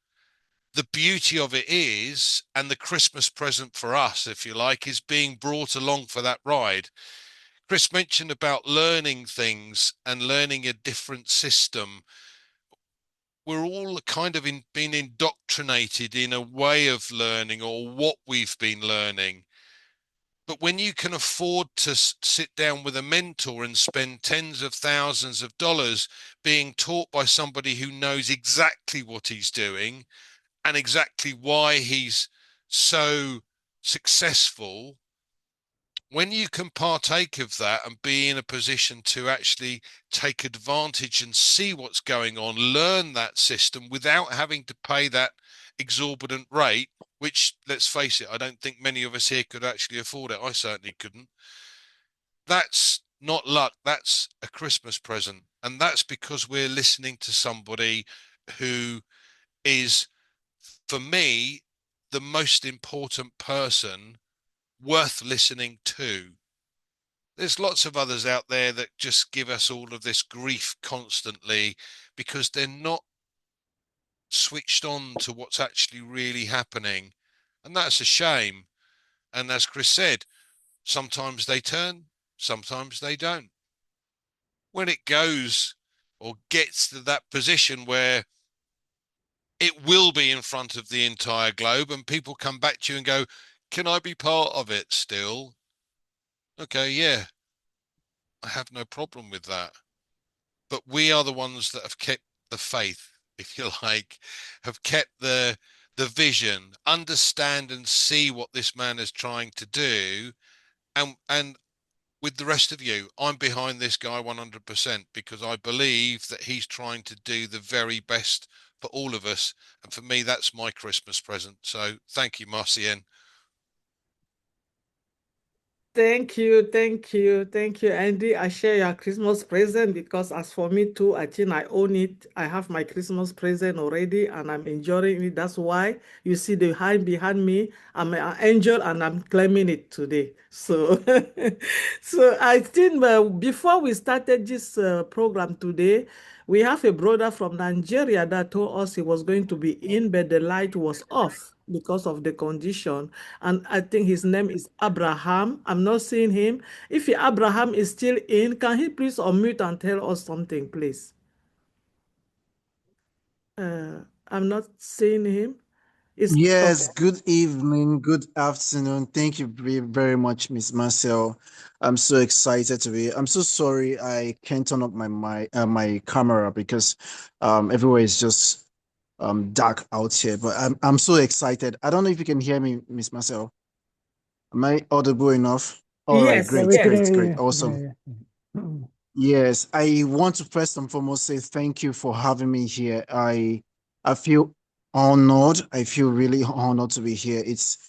Speaker 12: The beauty of it is, and the Christmas present for us, if you like, is being brought along for that ride. Chris mentioned about learning things and learning a different system. We're all kind of being indoctrinated in a way of learning or what we've been learning. But when you can afford to sit down with a mentor and spend tens of thousands of dollars being taught by somebody who knows exactly what he's doing and exactly why he's so successful, when you can partake of that and be in a position to actually take advantage and see what's going on, learn that system without having to pay that exorbitant rate, which, let's face it, I don't think many of us here could actually afford it. I certainly couldn't. That's not luck. That's a Christmas present. And that's because we're listening to somebody who is, for me, the most important person worth listening to. There's lots of others out there that just give us all of this grief constantly because they're not switched on to what's actually really happening. And that's a shame. And as Chris said, sometimes they turn, sometimes they don't. When it goes or gets to that position where it will be in front of the entire globe and people come back to you and go, can I be part of it still? Okay, yeah, I have no problem with that. But we are the ones that have kept the faith, if you like, have kept the vision, understand and see what this man is trying to do. And with the rest of you, I'm behind this guy 100% because I believe that he's trying to do the very best for all of us. And for me, that's my Christmas present. So thank you, Marcienne.
Speaker 1: Thank you, Andy. I share your Christmas present because as for me too, I think I own it. I have my Christmas present already and I'm enjoying it. That's why you see the hand behind me. I'm an angel and I'm claiming it today. So, so I think before we started this program today, we have a brother from Nigeria that told us he was going to be in, but the light was off because of the condition. And I think his name is Abraham. I'm not seeing him. If Abraham is still in, can he please unmute and tell us something, please? I'm not seeing him.
Speaker 13: Yes, good evening, good afternoon. Thank you very much, Miss Marcel. I'm so excited to be. I'm so sorry I can't turn up my camera because everywhere is just dark out here. But I'm so excited. I don't know if you can hear me, Miss Marcel. Am I audible enough? All right,
Speaker 1: Yes,
Speaker 13: great,
Speaker 1: yes.
Speaker 13: great, great, awesome. Yes, I want to first and foremost say thank you for having me here. I feel honored. I feel really honored to be here. It's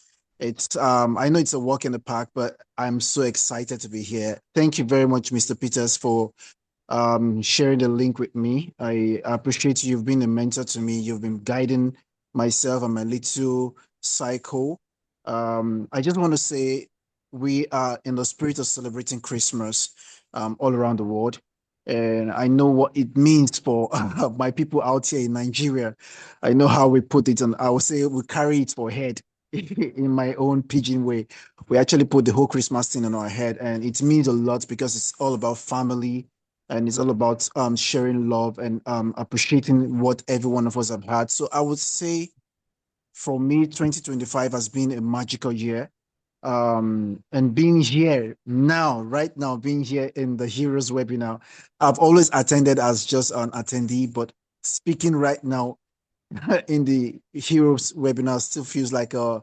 Speaker 13: I know it's a walk in the park, but I'm so excited to be here. Thank you very much, Mr. Peters, for sharing the link with me. I appreciate you've been a mentor to me. You've been guiding myself and my little cycle. I just want to say we are in the spirit of celebrating Christmas all around the world. And I know what it means for my people out here in Nigeria. I know how we put it on, I would say we carry it for head in my own pidgin way. We actually put the whole Christmas thing on our head, and it means a lot because it's all about family, and it's all about sharing love and appreciating what every one of us have had. So I would say for me, 2025 has been a magical year. And being here now, right now, being here in the Heroes webinar, I've always attended as just an attendee, but speaking right now in the Heroes webinar still feels like a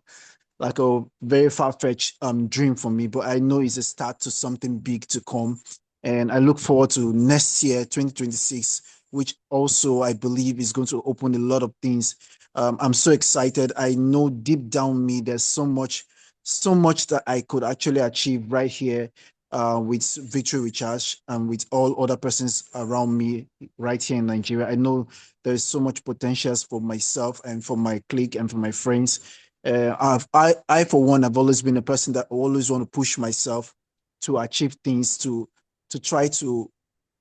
Speaker 13: very far-fetched dream for me, but I know it's a start to something big to come. And I look forward to next year, 2026, which also I believe is going to open a lot of things. I'm so excited. I know deep down me, there's so much that I could actually achieve right here with Victory Recharge and with all other persons around me right here in Nigeria. I know there's so much potentials for myself and for my clique and for my friends. I, for one, have always been a person that always want to push myself to achieve things, to try to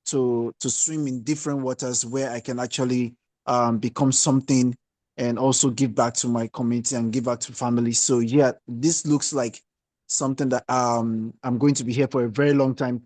Speaker 13: swim in different waters where I can actually become something and also give back to my community and give back to family. So yeah, this looks like something that I'm going to be here for a very long time,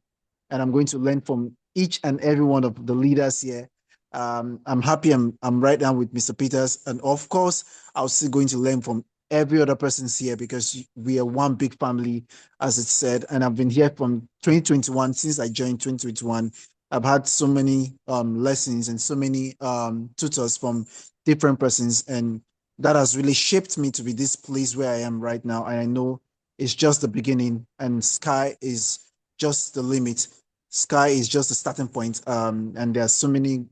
Speaker 13: and I'm going to learn from each and every one of the leaders here. I'm happy I'm right now with Mr. Peters, and of course, I'm still going to learn from every other person's here because we are one big family, as it said. And I've been here from 2021 since I joined 2021. I've had so many lessons and so many tutors from different persons, and that has really shaped me to be this place where I am right now. And I know it's just the beginning, and sky is just the limit. Sky is just the starting point, and there are so many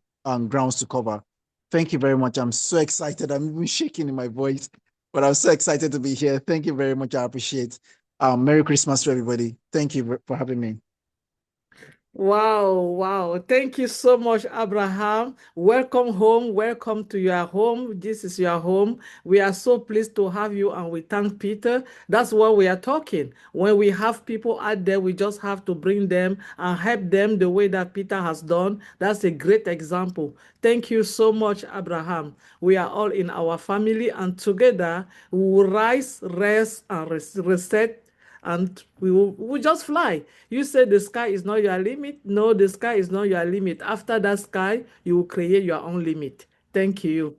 Speaker 13: grounds to cover. Thank you very much. I'm so excited. I'm even shaking in my voice, but I'm so excited to be here. Thank you very much. I appreciate. Merry Christmas to everybody. Thank you for having me.
Speaker 1: Wow, wow. Thank you so much, Abraham. Welcome home. Welcome to your home. This is your home. We are so pleased to have you, and we thank Peter. That's what we are talking. When we have people out there, we just have to bring them and help them the way that Peter has done. That's a great example. Thank you so much, Abraham. We are all in our family, and together we will rise, rest, and reset, and we will just fly. You said the sky is not your limit. No, the sky is not your limit. After that sky, you will create your own limit. Thank you.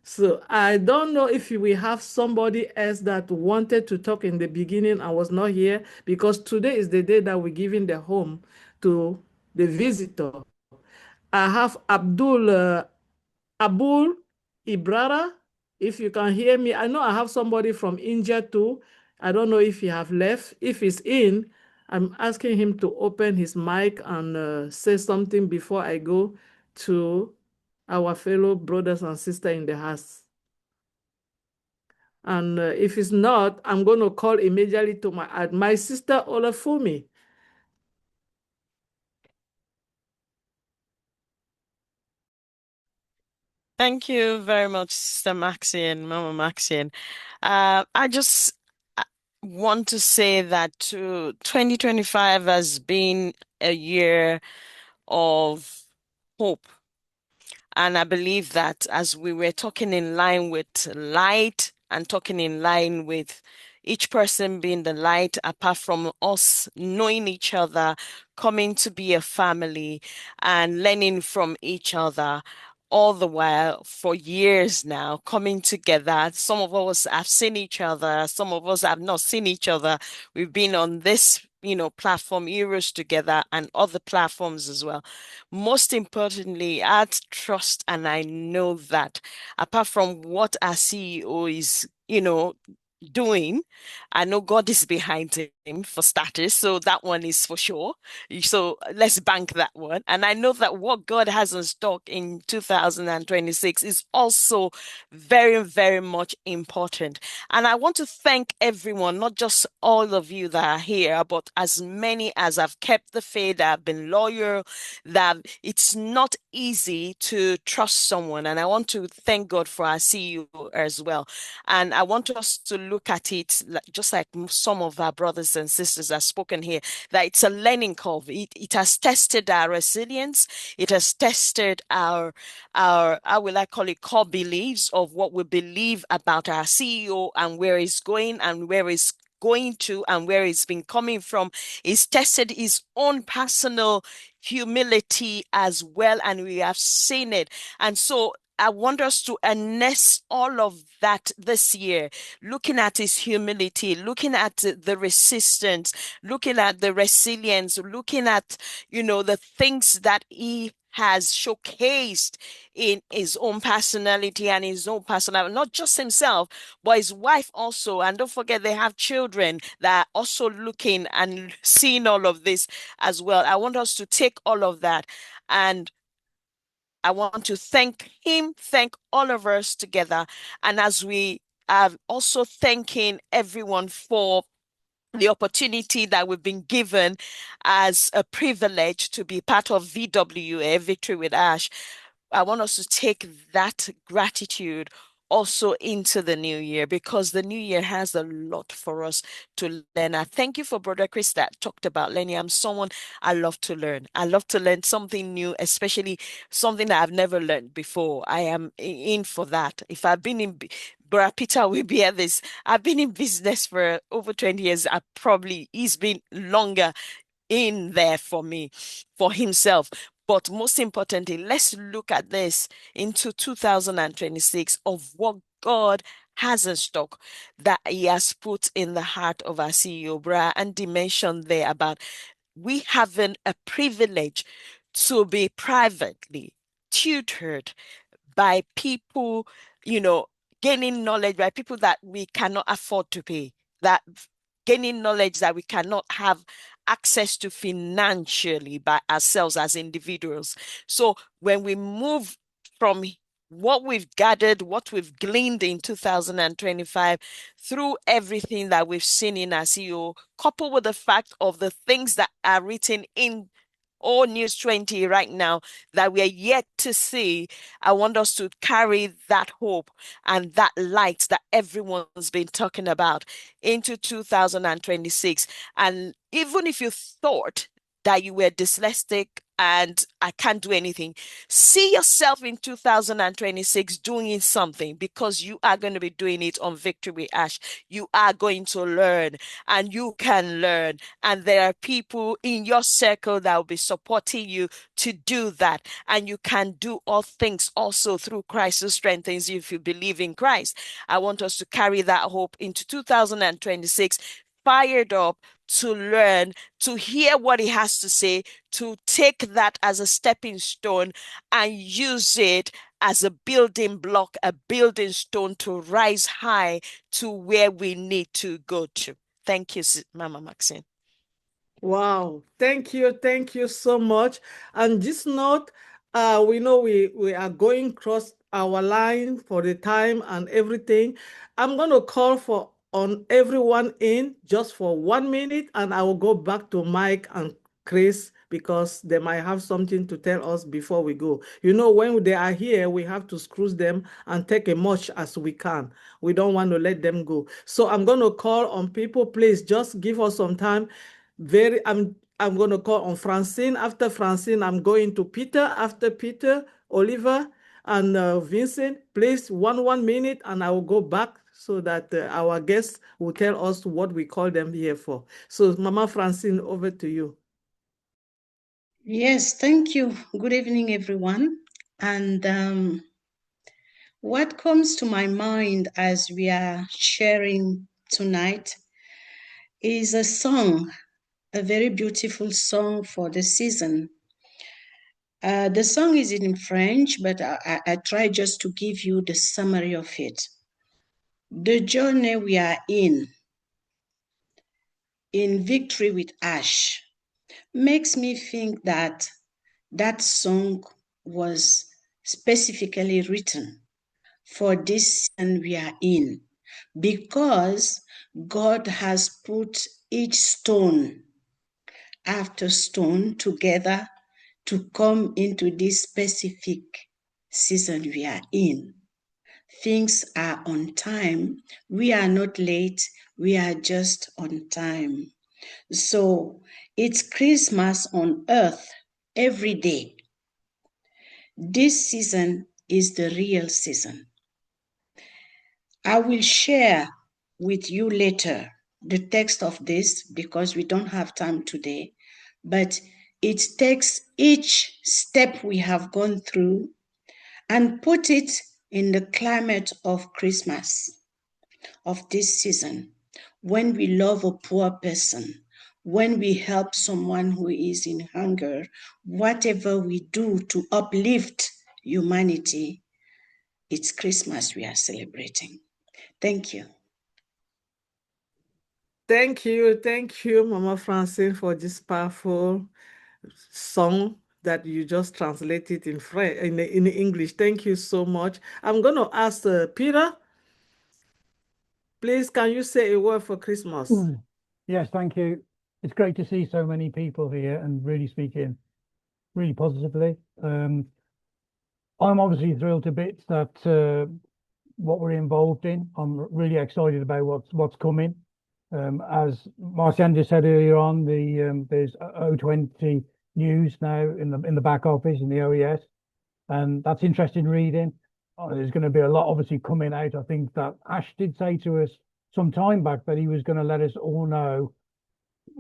Speaker 1: So I don't know if we have somebody else that wanted to talk in the beginning and was not here, because today is the day that we're giving the home to the visitor. I have Abul Ibrara. If you can hear me, I know I have somebody from India too. I don't know if he have left. If he's in, I'm asking him to open his mic and say something before I go to our fellow brothers and sisters in the house. And if it's not, I'm going to call immediately to my sister Olafumi.
Speaker 14: Thank you very much, Sister Maxine, Mama Maxine. I just want to say that 2025 has been a year of hope. And I believe that as we were talking in line with light and talking in line with each person being the light, apart from us knowing each other, coming to be a family and learning from each other all the while for years now, coming together. Some of us have seen each other, some of us have not seen each other. We've been on this, platform Heroes together and other platforms as well. Most importantly, I trust and I know that apart from what our CEO is, doing, I know God is behind it. for starters. So that one is for sure. So let's bank that one. And I know that what God has in stock in 2026 is also very, very much important. And I want to thank everyone, not just all of you that are here, but as many as have kept the faith, that have been loyal, that it's not easy to trust someone. And I want to thank God for our CEO as well. And I want us to look at it just like some of our brothers and sisters have spoken here, that it's a learning curve. It has tested our resilience. It has tested our how will I call it, core beliefs of what we believe about our CEO and where he's going and where he's going to and where he's been coming from. He's tested his own personal humility as well, and we have seen it. And so I want us to harness all of that this year, looking at his humility, looking at the resistance, looking at the resilience, looking at, the things that he has showcased in his own personality and his own personality, not just himself, but his wife also. And don't forget, they have children that are also looking and seeing all of this as well. I want us to take all of that, and I want to thank him, thank all of us together. And as we are also thanking everyone for the opportunity that we've been given as a privilege to be part of VWA, Victory with Ash, I want us to take that gratitude also into the new year, because the new year has a lot for us to learn. I thank you for Brother Chris that talked about learning. I'm someone I love to learn. I love to learn something new, especially something that I've never learned before. I am in for that. If I've been in Brother Peter will be at this. I've been in business for over 20 years. He's been longer in there for me, for himself. But most importantly, let's look at this into 2026 of what God has in stock that he has put in the heart of our CEO, Bra, and mentioned there about we having a privilege to be privately tutored by people, gaining knowledge by people that we cannot afford to pay, that gaining knowledge that we cannot have access to financially by ourselves as individuals. So when we move from what we've gathered, what we've gleaned in 2025 through everything that we've seen in our CEO, coupled with the fact of the things that are written in all News 20 right now that we are yet to see, I want us to carry that hope and that light that everyone's been talking about into 2026. And even if you thought that you were dyslexic and I can't do anything, see yourself in 2026 doing something, because you are going to be doing it on Victory with Ash. You are going to learn, and you can learn. And there are people in your circle that will be supporting you to do that. And you can do all things also through Christ who strengthens you if you believe in Christ. I want us to carry that hope into 2026, fired up to learn, to hear what he has to say, to take that as a stepping stone and use it as a building block, a building stone to rise high to where we need to go to. Thank you, Mama Maxine.
Speaker 1: Wow, thank you so much. And this note, we know we are going across our line for the time and everything. I'm going to call on everyone in just for 1 minute, and I will go back to Mike and Chris because they might have something to tell us before we go. When they are here, we have to squeeze them and take as much as we can. We don't want to let them go. So I'm going to call on people. Please just give us some time. I'm going to call on Francine. After Francine, I'm going to Peter. After Peter, Oliver and Vincent. Please, 1 minute, and I will go back so that our guests will tell us what we call them here for. So, Mama Francine, over to you.
Speaker 15: Yes, thank you. Good evening, everyone. And what comes to my mind as we are sharing tonight is a song, a very beautiful song for the season. The song is in French, but I try just to give you the summary of it. The journey we are in, in Victory with Ash makes me think that that song was specifically written for this season we are in, because God has put each stone after stone together to come into this specific season we are in. Things are on time. We are not late. We are just on time. So it's Christmas on earth every day. This season is the real season. I will share with you later the text of this because we don't have time today, but it takes each step we have gone through and put it in the climate of Christmas, of this season, when we love a poor person, when we help someone who is in hunger, whatever we do to uplift humanity, it's Christmas we are celebrating. Thank you.
Speaker 1: Thank you, Mama Francine, for this powerful song that you just translated in French, in English. Thank you so much. I'm going to ask Peter. Please, can you say a word for Christmas?
Speaker 16: Yes, thank you. It's great to see so many people here and really speaking really positively. I'm obviously thrilled to bits that what we're involved in. I'm really excited about what's coming. As Marcian just said earlier on, there's O20 news now in the back office in the OES, and that's interesting reading. There's going to be a lot obviously coming out. I think that Ash did say to us some time back that he was going to let us all know,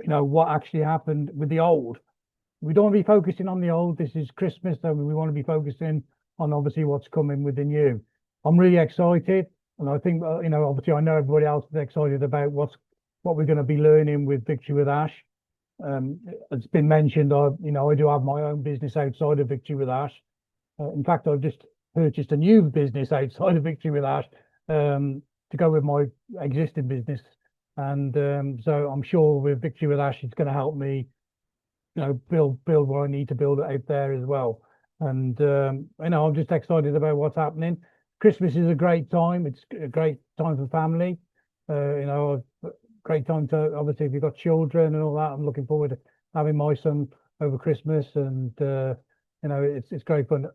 Speaker 16: what actually happened with the old. We don't want to be focusing on the old. This is Christmas, so we want to be focusing on obviously what's coming with the new. I'm really excited, and I think obviously I know everybody else is excited about what we're going to be learning with Victory with Ash. It's been mentioned, I do have my own business outside of Victory with Ash. In fact, I've just purchased a new business outside of Victory with Ash to go with my existing business, and so I'm sure with Victory with Ash, it's going to help me, build what I need to build out there as well. And I'm just excited about what's happening. Christmas is a great time. It's a great time for family. Great time to, obviously, if you've got children and all that. I'm looking forward to having my son over Christmas, and it's great fun.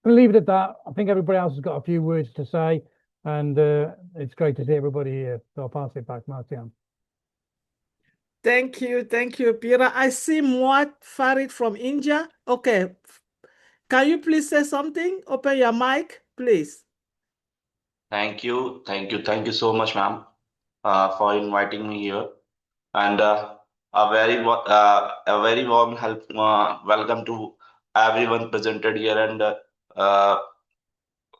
Speaker 16: I'll leave it at that. I think everybody else has got a few words to say, and it's great to see everybody here. So I'll pass it back, Marcian.
Speaker 1: Thank you, Peter. I see Muat Farid from India. Okay, can you please say something? Open your mic, please.
Speaker 17: Thank you so much, ma'am, for inviting me here, and a very warm welcome to everyone presented here, and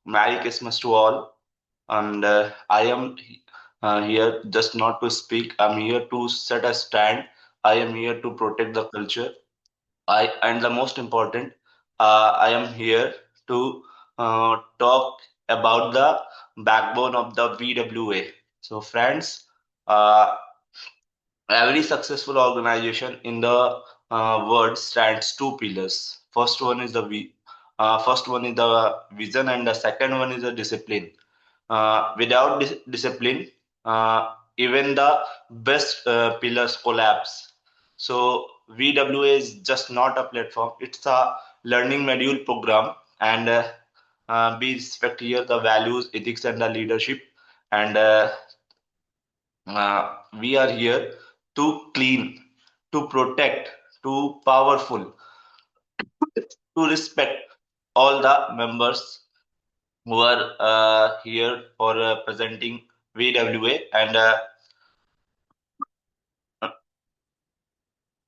Speaker 17: Merry Christmas to all. And I am here just not to speak. I'm here to set a stand. I am here to protect the culture. And the most important, I am here to talk about the backbone of the VWA. So, friends, every successful organization in the world stands two pillars. First one is the vision, and the second one is the discipline. Without discipline, even the best pillars collapse. So VWA is just not a platform; it's a learning module program, and we respect here the values, ethics, and the leadership, and we are here to clean, to protect, to powerful, to respect all the members who are here for presenting VWA, and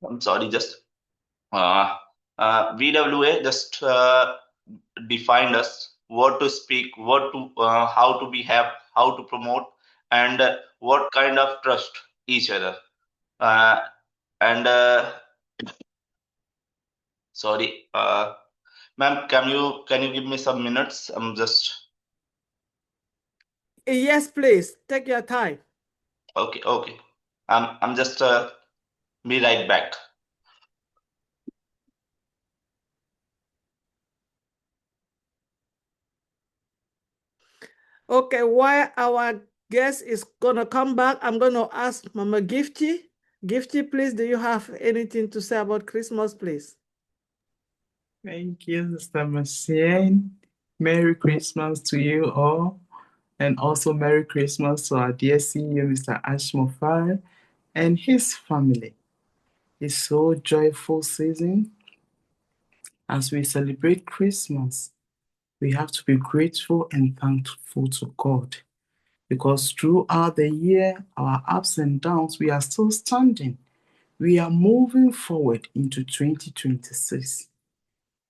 Speaker 17: I'm sorry, just VWA just defined us what to speak, how to behave, how to promote, and what kind of trust each other. And sorry, ma'am, can you give me some minutes? I'm just.
Speaker 1: Yes, please take your time.
Speaker 17: Okay. I'm just be right back.
Speaker 1: Okay, while our guest is gonna come back, I'm gonna ask Mama Gifty. Gifty, please, do you have anything to say about Christmas, please?
Speaker 18: Thank you, Mr. Machine. Merry Christmas to you all. And also Merry Christmas to our dear CEO, Mr. Ash Mofar, and his family. It's so joyful season. As we celebrate Christmas, we have to be grateful and thankful to God. Because throughout the year, our ups and downs, we are still standing. We are moving forward into 2026.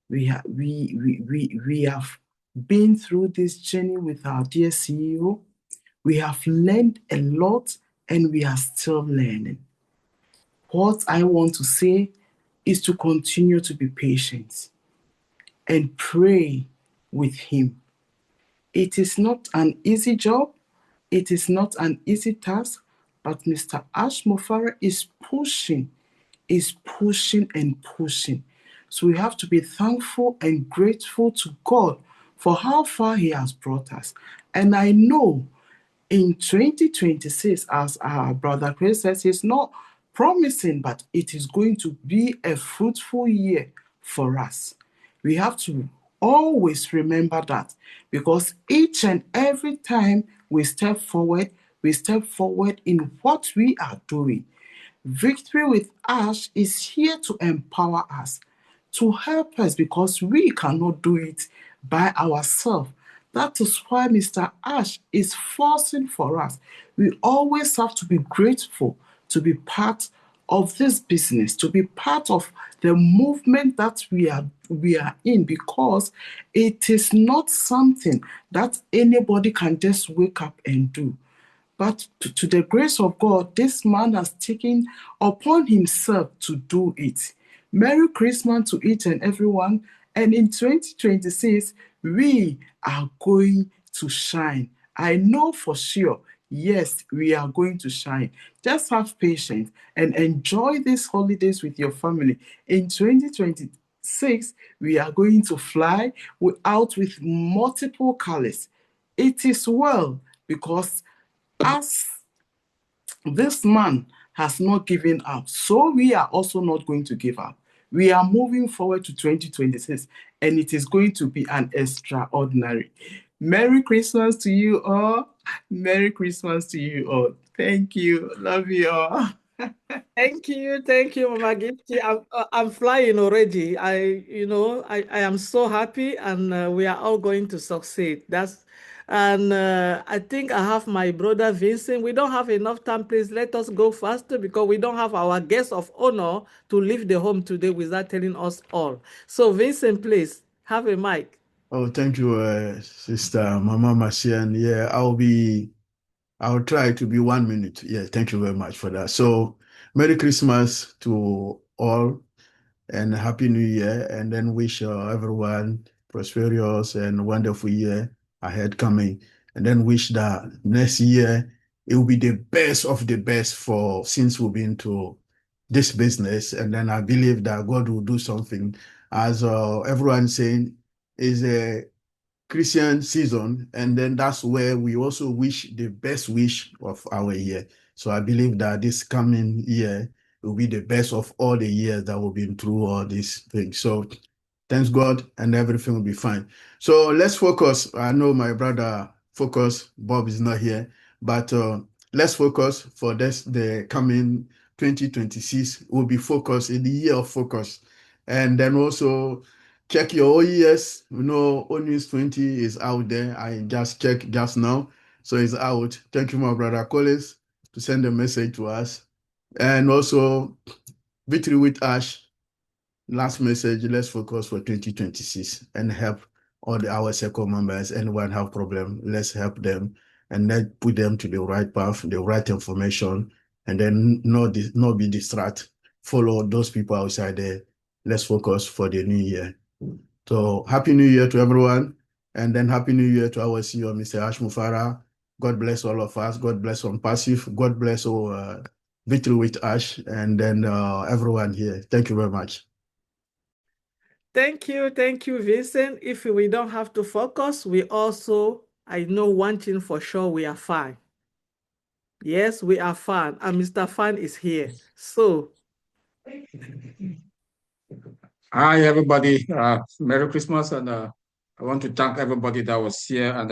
Speaker 18: We have been through this journey with our dear CEO. We have learned a lot and we are still learning. What I want to say is to continue to be patient and pray with him. It is not an easy job. It is not an easy task, but Mr. Ash Mofara is pushing and pushing. So we have to be thankful and grateful to God for how far he has brought us. And I know in 2026, as our brother Chris says, it's not promising, but it is going to be a fruitful year for us. We have to always remember that, because each and every time we step forward in what we are doing. Victory with Ash is here to empower us, to help us, because we cannot do it by ourselves. That is why Mr. Ash is forcing for us. We always have to be grateful to be part of this business, to be part of the movement that we are in, because it is not something that anybody can just wake up and do. But to the grace of God, this man has taken upon himself to do it. Merry Christmas to each and everyone. And in 2026, we are going to shine. I know for sure, yes, we are going to shine. Just have patience and enjoy these holidays with your family. In 2026, we are going to fly out with multiple colors. It is well, because as this man has not given up, so we are also not going to give up. We are moving forward to 2026, and it is going to be an extraordinary. Merry Christmas to you all. Merry Christmas to you all. Thank you. Love you all.
Speaker 1: Thank you, Mama Gifty. I'm flying already. I am so happy, and we are all going to succeed. I think I have my brother Vincent. We don't have enough time. Please let us go faster, because we don't have our guest of honor to leave the home today without telling us all. So Vincent, please have a mic.
Speaker 19: Oh, thank you, Sister Mama Masian. Yeah, I'll try to be 1 minute. Yeah, thank you very much for that. So, Merry Christmas to all and Happy New Year, and then wish everyone prosperous and wonderful year ahead coming. And then wish that next year it will be the best of the best since we've been to this business. And then I believe that God will do something. As everyone saying, is a Christian season, and then that's where we also wish the best wish of our year. So I believe that this coming year will be the best of all the years that we've been through all these things. So thanks God, and everything will be fine. So let's focus. I know my brother focus, Bob is not here, but let's focus for the coming 2026. We'll be focused in the year of focus. And then also check your OES. ONEWS 20 is out there. I just checked just now. So it's out. Thank you, my brother Collins, to send a message to us. And also, Victory with Ash. Last message, let's focus for 2026 and help all our circle members. Anyone have problem, let's help them and let put them to the right path, the right information, and then not be distracted. Follow those people outside there. Let's focus for the new year. So Happy New Year to everyone. And then Happy New Year to our CEO, Mr. Ash Mufara. God bless all of us. God bless on passive. God bless all Victory with Ash, and then everyone here. Thank you very much.
Speaker 1: Thank you, Vincent. If we don't have to focus, I know one thing for sure, we are fine. Yes, we are fine, and Mr. Fan is here. So,
Speaker 20: hi everybody, Merry Christmas, and I want to thank everybody that was here. And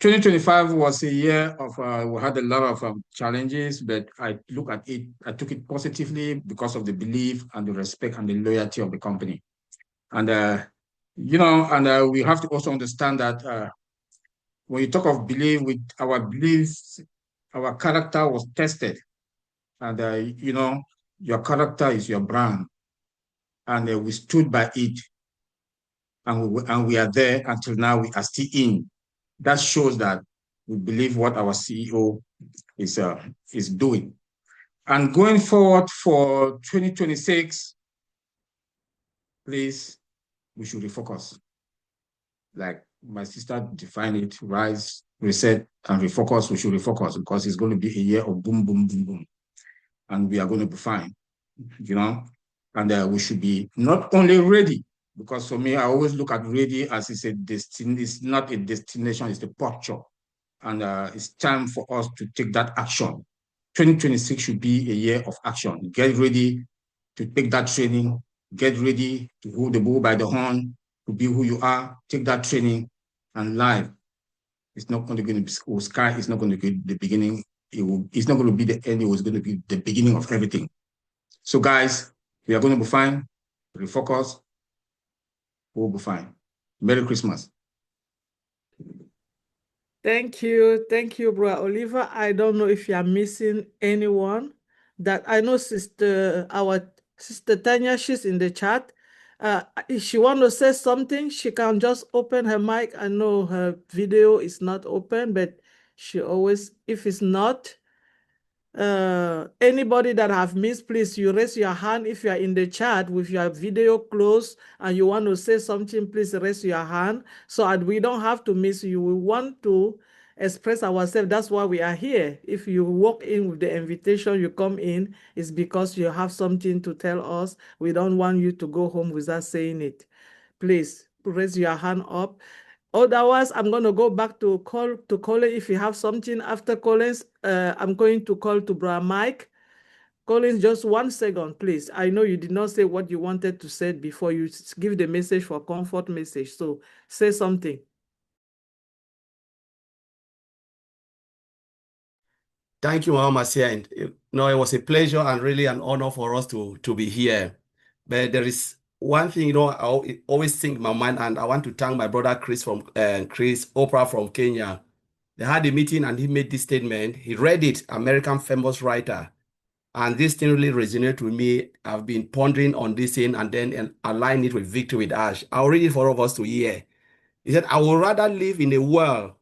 Speaker 20: 2025 was a year of we had a lot of challenges, but I took it positively because of the belief and the respect and the loyalty of the company. And we have to also understand that when you talk of belief, with our beliefs, our character was tested, and your character is your brand, and we stood by it, and we are there until now. We are still in. That shows that we believe what our CEO is doing. And going forward for 2026, please, we should refocus. Like my sister defined it: rise, reset, and refocus. We should refocus because it's going to be a year of boom, boom, boom, boom, and we are going to be fine. And we should be not only ready, because for me, I always look at ready as it's a destination. It's not a destination, it's the posture. And it's time for us to take that action. 2026 should be a year of action. Get ready to take that training. Get ready to hold the bull by the horn, to be who you are. Take that training, and life. It's not going to be sky. It's not going to be the beginning. It's not going to be the end. It was going to be the beginning of everything. So guys, we are going to be fine. Refocus. We'll be fine. Merry Christmas.
Speaker 1: thank you, Bro Oliver. I don't know if you are missing anyone. That I know, our sister Tanya, she's in the chat. If she want to say something, she can just open her mic. I know her video is not open, but she always, if it's not, anybody that have missed, please, you raise your hand. If you are in the chat with your video closed and you want to say something, please raise your hand so that we don't have to miss you. We want to express ourselves. That's why we are here. If you walk in with the invitation, you come in, it's because you have something to tell us. We don't want you to go home without saying it. Please raise your hand up. Otherwise, I'm going to go back to Colin. If you have something after Collins, I'm going to call to Brother Mike. Collins, just 1 second, please. I know you did not say what you wanted to say before you give the message for comfort message. So say something.
Speaker 2: Thank you, Mama Marcia. And it was a pleasure and really an honor for us to be here. But there is one thing, I always think in my mind, and I want to thank my brother Chris Oprah from Kenya. They had a meeting and he made this statement. He read it, American famous writer. And this thing really resonated with me. I've been pondering on this thing and then align it with Victory with Ash. I'll read it for all of us to hear. He said, I would rather live in a world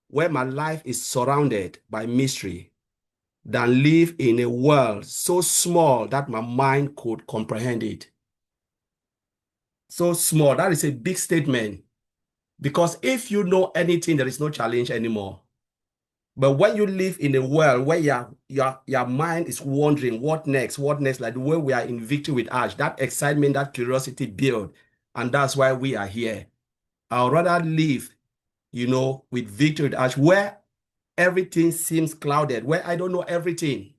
Speaker 2: where my life is surrounded by mystery than live in a world so small that my mind could comprehend it. So small, that is a big statement. Because if you know anything, there is no challenge anymore. But when you live in a world where your mind is wondering, what next, like the way we are in Victory with Ash, that excitement, that curiosity build, and that's why we are here. I'd rather live, with Victory with Ash, where everything seems clouded, where I don't know everything,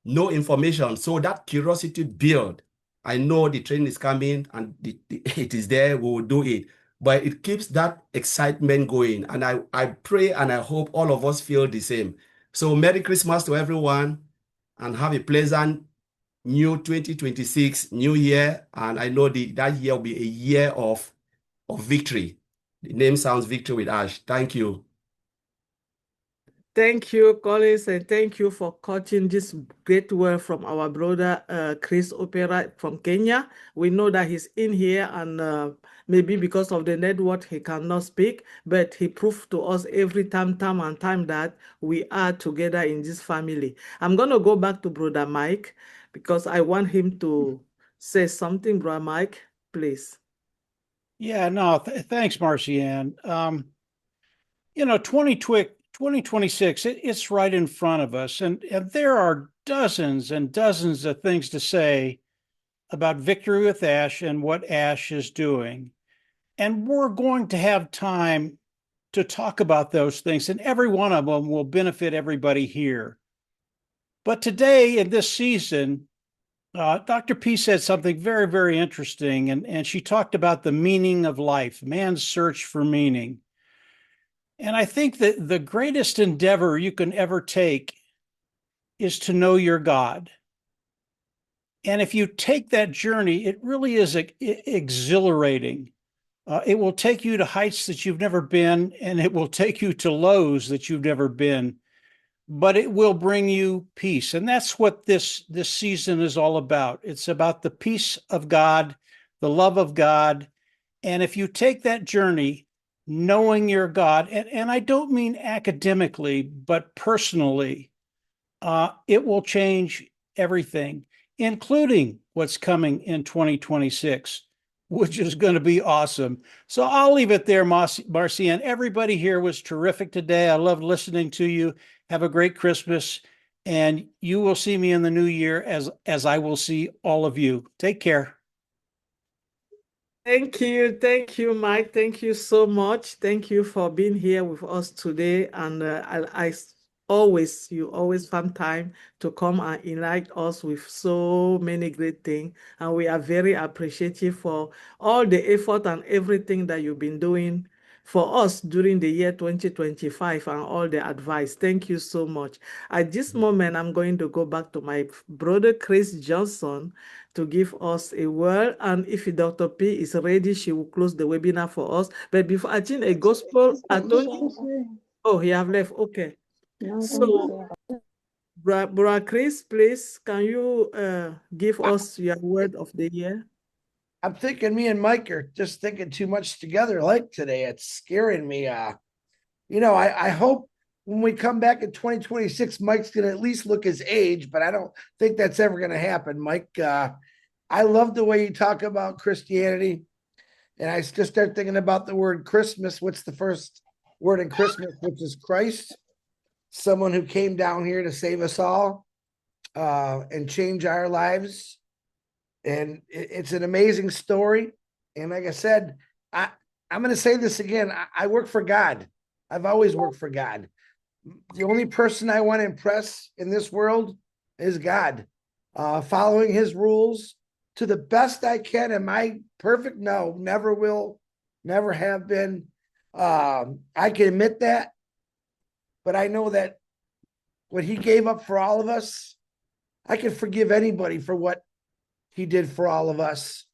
Speaker 2: no information. So that curiosity build. I know the training is coming and it is there, we will do it. But it keeps that excitement going. And I pray and I hope all of us feel the same. So Merry Christmas to everyone and have a pleasant new 2026 new year. And I know that year will be a year of victory. The name sounds Victory with Ash. Thank you.
Speaker 1: Thank you, Collins, and thank you for catching this great word from our brother Chris Opera from Kenya. We know that he's in here, and maybe because of the network he cannot speak, but he proved to us every time that we are together in this family. I'm going to go back to Brother Mike because I want him to say something. Brother Mike, please.
Speaker 4: Yeah, no, thanks, Marcianne. 2020 2026, it's right in front of us. And there are dozens and dozens of things to say about Victory with Ash and what Ash is doing. And we're going to have time to talk about those things, and every one of them will benefit everybody here. But today, in this season, Dr. P said something very, very interesting, and she talked about the meaning of life, man's search for meaning. And I think that the greatest endeavor you can ever take is to know your God. And if you take that journey, it really is exhilarating. It will take you to heights that you've never been, and it will take you to lows that you've never been, but it will bring you peace. And that's what this season is all about. It's about the peace of God, the love of God. And if you take that journey, knowing your God, and I don't mean academically, but personally, it will change everything, including what's coming in 2026, which is going to be awesome. So I'll leave it there, Marcian. Everybody here was terrific today. I loved listening to you. Have a great Christmas, and you will see me in the new year as I will see all of you. Take care.
Speaker 1: Thank you, Mike. Thank you so much. Thank you for being here with us today. And you always find time to come and enlighten us with so many great things. And we are very appreciative for all the effort and everything that you've been doing for us during the year 2025 and all the advice. Thank you so much. At this moment, I'm going to go back to my brother, Chris Johnson, to give us a word. And if Dr. P is ready, she will close the webinar for us. But before, I think a gospel, oh, he have left. Okay. So, Brother Chris, please, can you give us your word of the year?
Speaker 5: I'm thinking me and Mike are just thinking too much together like today. It's scaring me. I hope when we come back in 2026, Mike's going to at least look his age, but I don't think that's ever going to happen. Mike, I love the way you talk about Christianity. And I just start thinking about the word Christmas. What's the first word in Christmas, which is Christ, someone who came down here to save us all and change our lives. And it's an amazing story. And like I said, I'm going to say this again. I work for God. I've always worked for God. The only person I want to impress in this world is God, following his rules to the best I can. Am I perfect? No, never will, never have been. I can admit that, but I know that what he gave up for all of us, I can forgive anybody for what he did for all of us.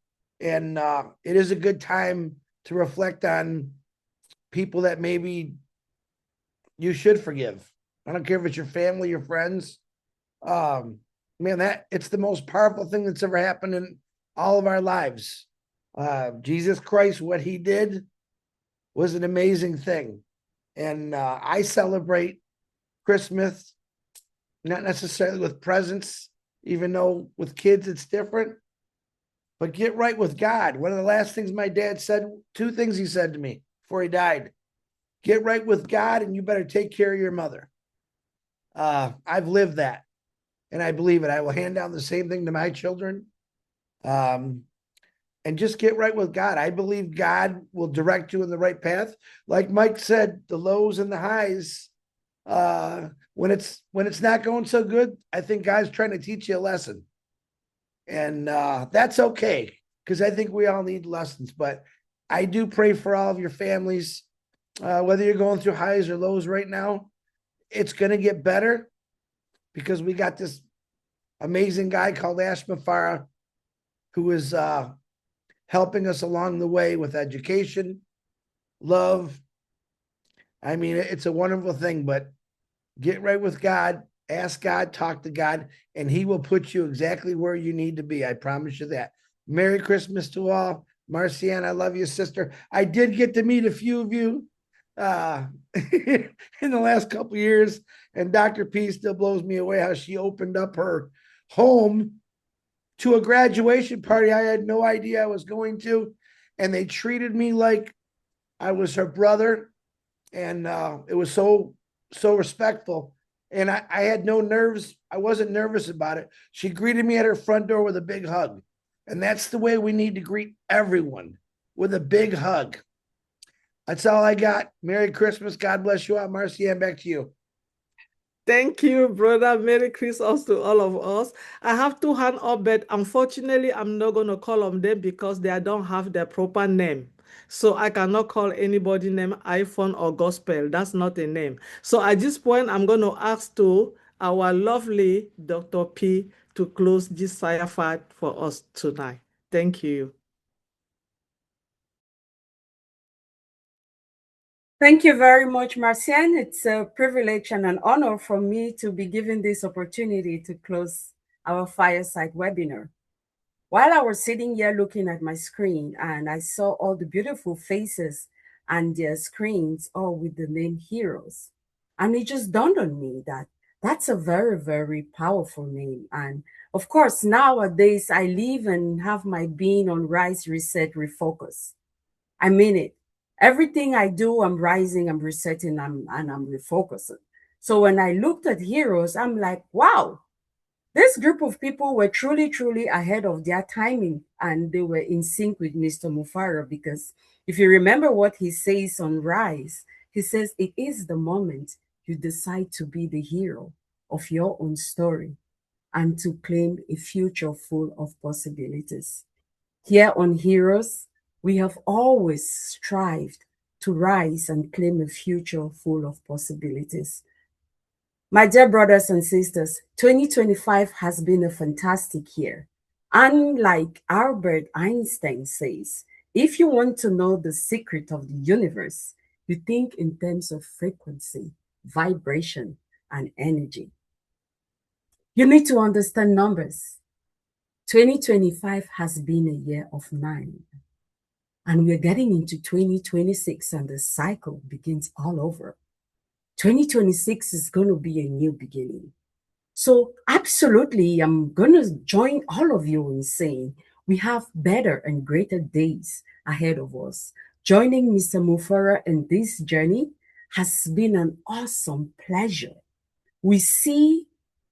Speaker 5: And it is a good time to reflect on people that maybe you should forgive. I don't care if it's your family, your friends. Man, it's the most powerful thing that's ever happened in all of our lives. Jesus Christ, what he did was an amazing thing. And I celebrate Christmas, not necessarily with presents, even though with kids it's different, but get right with God. One of the last things my dad said, two things he said to me before he died: get right with God, and you better take care of your mother. I've lived that, and I believe it. I will hand down the same thing to my children. And just get right with God. I believe God will direct you in the right path. Like Mike said, the lows and the highs, when it's not going so good, I think God's trying to teach you a lesson. And that's okay, because I think we all need lessons. But I do pray for all of your families, whether you're going through highs or lows right now. It's going to get better, because we got this amazing guy called Ash Mafara, who is helping us along the way with education, love. I mean, it's a wonderful thing, but get right with God, ask God, talk to God, and he will put you exactly where you need to be. I promise you that. Merry Christmas to all. Marcianne, I love you, sister. I did get to meet a few of you in the last couple of years, and Dr. P still blows me away how she opened up her home to a graduation party I had no idea I was going to, and they treated me like I was her brother, and it was so so respectful. And I had no nerves. I wasn't nervous about it. She greeted me at her front door with a big hug. And that's the way we need to greet everyone, with a big hug. That's all I got. Merry Christmas. God bless you all. Marcy, and back to you.
Speaker 1: Thank you, brother. Merry Christmas to all of us. I have two hands up, but unfortunately, I'm not going to call on them because they don't have their proper name. So I cannot call anybody named iPhone or Gospel. That's not a name. So at this point, I'm going to ask to our lovely Dr. P to close this Fireside for us tonight. Thank you.
Speaker 8: Thank you very much, Marcian. It's a privilege and an honor for me to be given this opportunity to close our Fireside webinar. While I was sitting here looking at my screen and I saw all the beautiful faces and their screens all with the name Hereos, and it just dawned on me that that's a very, very powerful name. And of course, nowadays I live and have my being on Rise, Reset, Refocus. I mean it. Everything I do, I'm rising, I'm resetting, and I'm refocusing. So when I looked at Hereos, I'm like, wow, this group of people were truly, truly ahead of their timing, and they were in sync with Mr. Mufara, because if you remember what he says on Rise, he says it is the moment you decide to be the hero of your own story and to claim a future full of possibilities. Here on Heroes, we have always strived to rise and claim a future full of possibilities. My dear brothers and sisters, 2025 has been a fantastic year. And like Albert Einstein says, if you want to know the secret of the universe, you think in terms of frequency, vibration, and energy. You need to understand numbers. 2025 has been a year of 9. And we're getting into 2026 and the cycle begins all over. 2026 is going to be a new beginning. So absolutely, I'm going to join all of you in saying we have better and greater days ahead of us. Joining Mr. Mufara in this journey has been an awesome pleasure. We see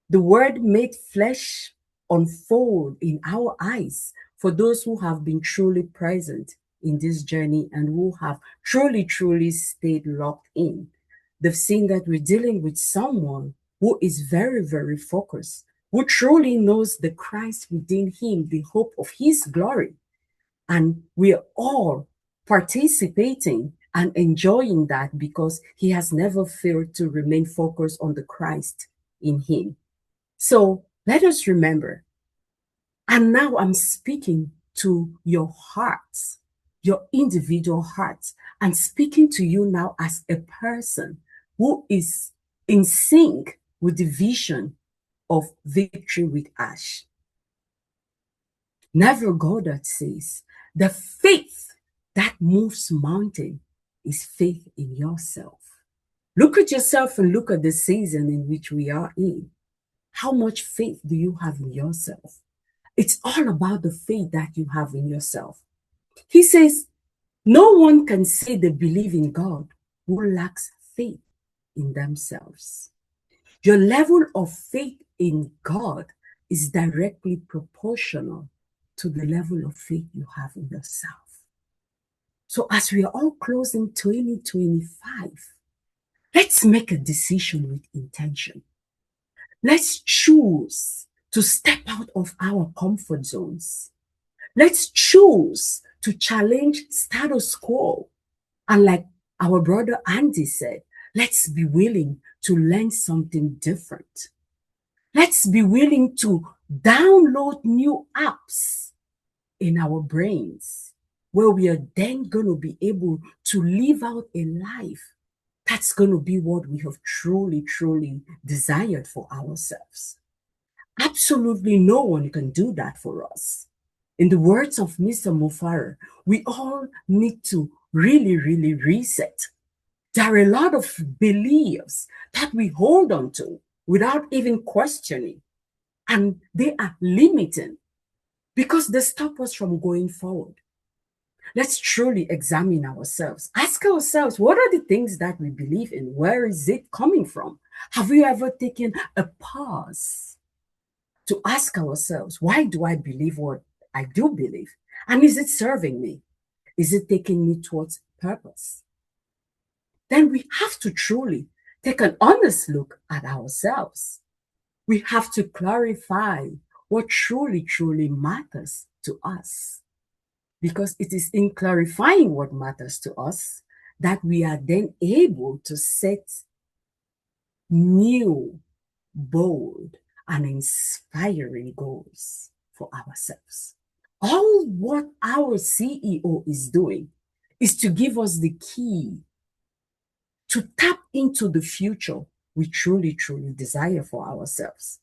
Speaker 8: the word made flesh unfold in our eyes for those who have been truly present in this journey and who have truly, truly stayed locked in. They've seen that we're dealing with someone who is very, very focused, who truly knows the Christ within him, the hope of his glory. And we are all participating and enjoying that because he has never failed to remain focused on the Christ in him. So let us remember, and now I'm speaking to your hearts, your individual hearts, and speaking to you now as a person who is in sync with the vision of Victory with Ash. Neville Goddard says, the faith that moves mountain is faith in yourself. Look at yourself and look at the season in which we are in. How much faith do you have in yourself? It's all about the faith that you have in yourself. He says, no one can say they believe in God who lacks faith in themselves. Your level of faith in God is directly proportional to the level of faith you have in yourself. So as we are all closing 2025, let's make a decision with intention. Let's choose to step out of our comfort zones. Let's choose to challenge status quo. And like our brother Andy said, let's be willing to learn something different. Let's be willing to download new apps in our brains where we are then going to be able to live out a life that's going to be what we have truly, truly desired for ourselves. Absolutely no one can do that for us. In the words of Mr. Mufara, we all need to really, really reset. There are a lot of beliefs that we hold on to without even questioning, and they are limiting because they stop us from going forward. Let's truly examine ourselves. Ask ourselves, what are the things that we believe in? Where is it coming from? Have we ever taken a pause to ask ourselves, why do I believe what I do believe? And is it serving me? Is it taking me towards purpose? Then we have to truly take an honest look at ourselves. We have to clarify what truly, truly matters to us. Because it is in clarifying what matters to us that we are then able to set new, bold, and inspiring goals for ourselves. All what our CEO is doing is to give us the key to tap into the future we truly, truly desire for ourselves.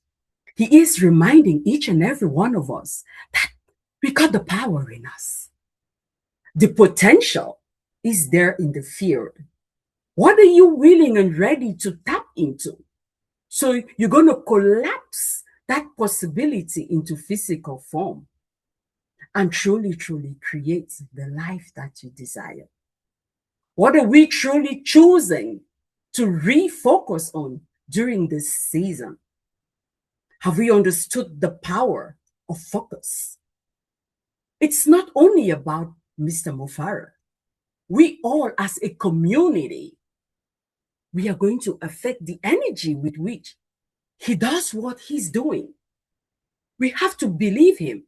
Speaker 8: He is reminding each and every one of us that we got the power in us. The potential is there in the field. What are you willing and ready to tap into? So you're going to collapse that possibility into physical form and truly, truly create the life that you desire. What are we truly choosing to refocus on during this season? Have we understood the power of focus? It's not only about Mr. Mufara. We all, as a community, we are going to affect the energy with which he does what he's doing. We have to believe him,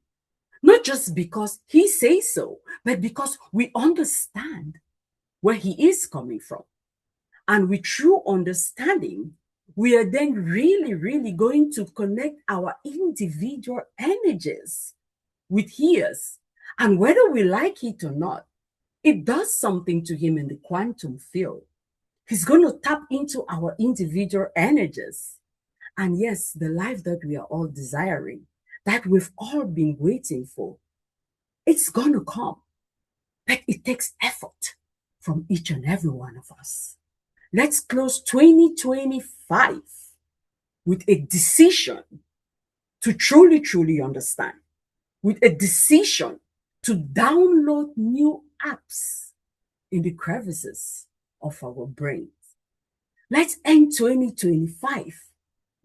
Speaker 8: not just because he says so, but because we understand where he is coming from. And with true understanding, we are then really, really going to connect our individual energies with his. And whether we like it or not, it does something to him in the quantum field. He's going to tap into our individual energies. And yes, the life that we are all desiring, that we've all been waiting for, it's going to come. But it takes effort from each and every one of us. Let's close 2025 with a decision to truly, truly understand, with a decision to download new apps in the crevices of our brains. Let's end 2025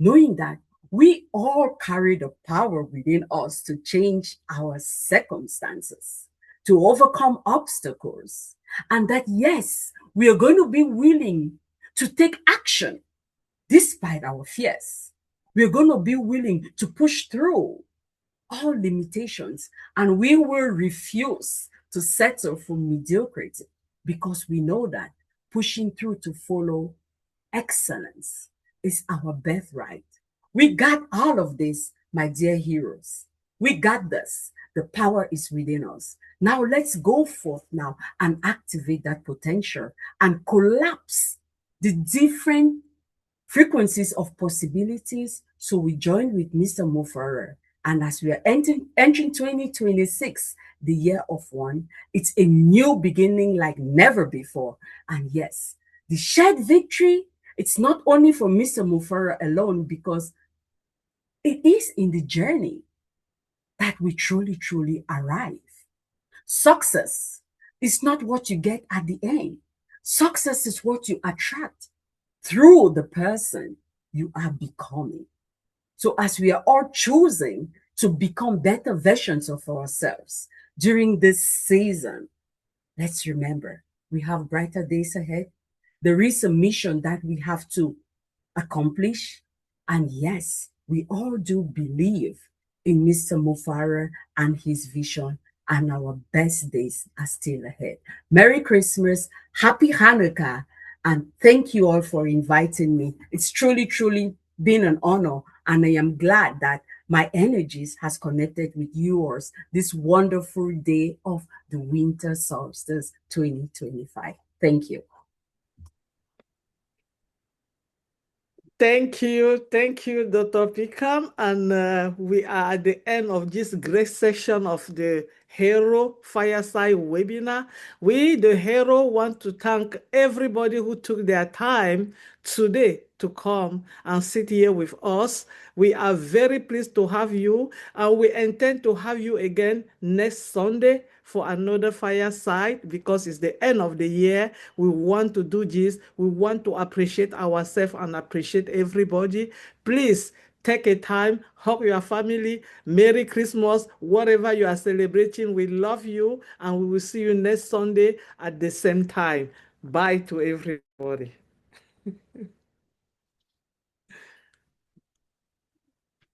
Speaker 8: knowing that we all carry the power within us to change our circumstances, to overcome obstacles, and that, yes, we are going to be willing to take action despite our fears. We're going to be willing to push through all limitations, and we will refuse to settle for mediocrity because we know that pushing through to follow excellence is our birthright. We got all of this, my dear heroes. We got this. The power is within us. Now let's go forth now and activate that potential and collapse the different frequencies of possibilities. So we join with Mr. Mofara. And as we are entering 2026, the year of one, it's a new beginning like never before. And yes, the shared victory, it's not only for Mr. Mufara alone, because it is in the journey that we truly, truly arrive. Success is not what you get at the end. Success is what you attract through the person you are becoming. So as we are all choosing to become better versions of ourselves during this season, let's remember we have brighter days ahead. There is a mission that we have to accomplish. And yes, we all do believe in Mr. Mufara and his vision, and our best days are still ahead. Merry Christmas, Happy Hanukkah, and thank you all for inviting me. It's truly, truly been an honor, and I am glad that my energies has connected with yours this wonderful day of the winter solstice 2025. Thank you.
Speaker 1: Thank you, Dr. Pickham. And we are at the end of this great session of the Hero Fireside webinar. We, the Hero, want to thank everybody who took their time today to come and sit here with us. We are very pleased to have you, and we intend to have you again next Sunday for another fireside because it's the end of the year. We want to do this. We want to appreciate ourselves and appreciate everybody. Please take a time, hug your family. Merry Christmas, whatever you are celebrating. We love you, and we will see you next Sunday at the same time. Bye to everybody.